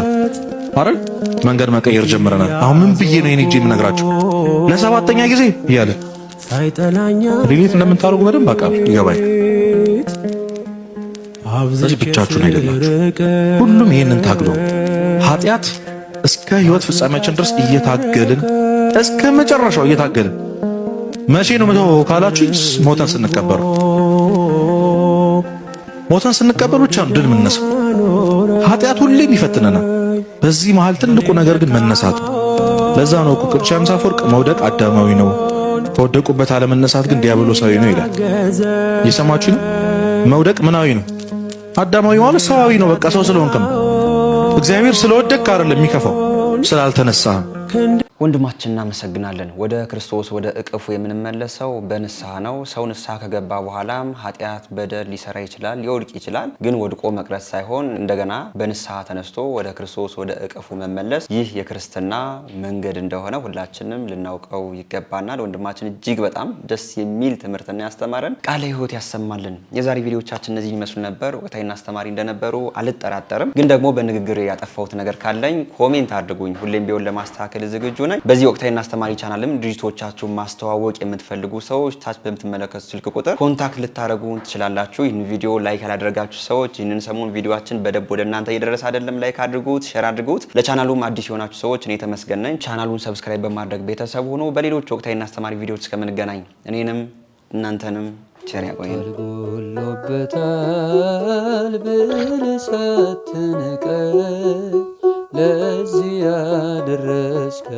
አይደል መንገድ መቀየር ጀምረናል። አሁን ምን ብዬ ነው የኔ ጂም ነግራችሁ ለሰባተኛ ጊዜ እያለ ሪሊት እንደምታደርጉ በደንብ አውቃለሁ፣ ይገባኝ። ስለዚህ ብቻችሁን አይደላችሁ። ሁሉም ይሄንን ታግሎ ኃጢአት እስከ ህይወት ፍጻሜያችን ድረስ እየታገልን እስከ መጨረሻው እየታገልን መቼ ነው ካላችሁ ሞተን ስንቀበር ብቻ ነው ድል የምንነሳው። ኃጢአት ሁሌም ይፈትነናል። በዚህ መሃል ትልቁ ነገር ግን መነሳት። ለዛ ነው ቅዱስ ዮሐንስ አፈወርቅ መውደቅ አዳማዊ ነው፣ ከወደቁበት አለመነሳት ግን ዲያብሎሳዊ ነው ይላል። እየሰማችሁ ነው? መውደቅ ምናዊ ነው? አዳማዊ ማለት ሰዋዊ ነው። በቃ ሰው ስለሆንክም እግዚአብሔር ስለወደቅ አይደለም የሚከፋው ስላልተነሳ። ወንድማችን እናመሰግናለን። ወደ ክርስቶስ ወደ እቅፉ የምንመለሰው በንስሐ ነው። ሰው ንስሐ ከገባ በኋላም ኃጢአት በደል ሊሰራ ይችላል፣ ሊወድቅ ይችላል። ግን ወድቆ መቅረት ሳይሆን እንደገና በንስሐ ተነስቶ ወደ ክርስቶስ ወደ እቅፉ መመለስ ይህ የክርስትና መንገድ እንደሆነ ሁላችንም ልናውቀው ይገባናል። ወንድማችን እጅግ በጣም ደስ የሚል ትምህርትና ያስተማረን ቃለ ሕይወት ያሰማልን። የዛሬ ቪዲዮቻችን እነዚህ ይመስሉ ነበር። ወቅታዊና አስተማሪ እንደነበሩ አልጠራጠርም። ግን ደግሞ በንግግር ያጠፋሁት ነገር ካለኝ ኮሜንት አድርጉኝ። ሁሌም ቢሆን ለማስተካከል ዝግጁ ነኝ። በዚህ ወቅታዊና አስተማሪ ቻናልም ድርጅቶቻችሁን ማስተዋወቅ የምትፈልጉ ሰዎች ታች በምትመለከቱ ስልክ ቁጥር ኮንታክት ልታደርጉ ትችላላችሁ። ይህን ቪዲዮ ላይክ ያላደረጋችሁ ሰዎች ይህንን ሰሞን ቪዲዮአችን በደብ ወደ እናንተ እየደረሰ አይደለም፣ ላይክ አድርጉት፣ ሼር አድርጉት። ለቻናሉም አዲስ የሆናችሁ ሰዎች እኔ ተመስገን ነኝ። ቻናሉን ሰብስክራይብ በማድረግ ቤተሰብ ሆኖ በሌሎች ወቅታዊና አስተማሪ ቪዲዮዎች እስከምንገናኝ እኔንም እናንተንም ቸር ያቆየን። ጎሎበታል ብልሰትንቀ ለዚህ ያደረስከ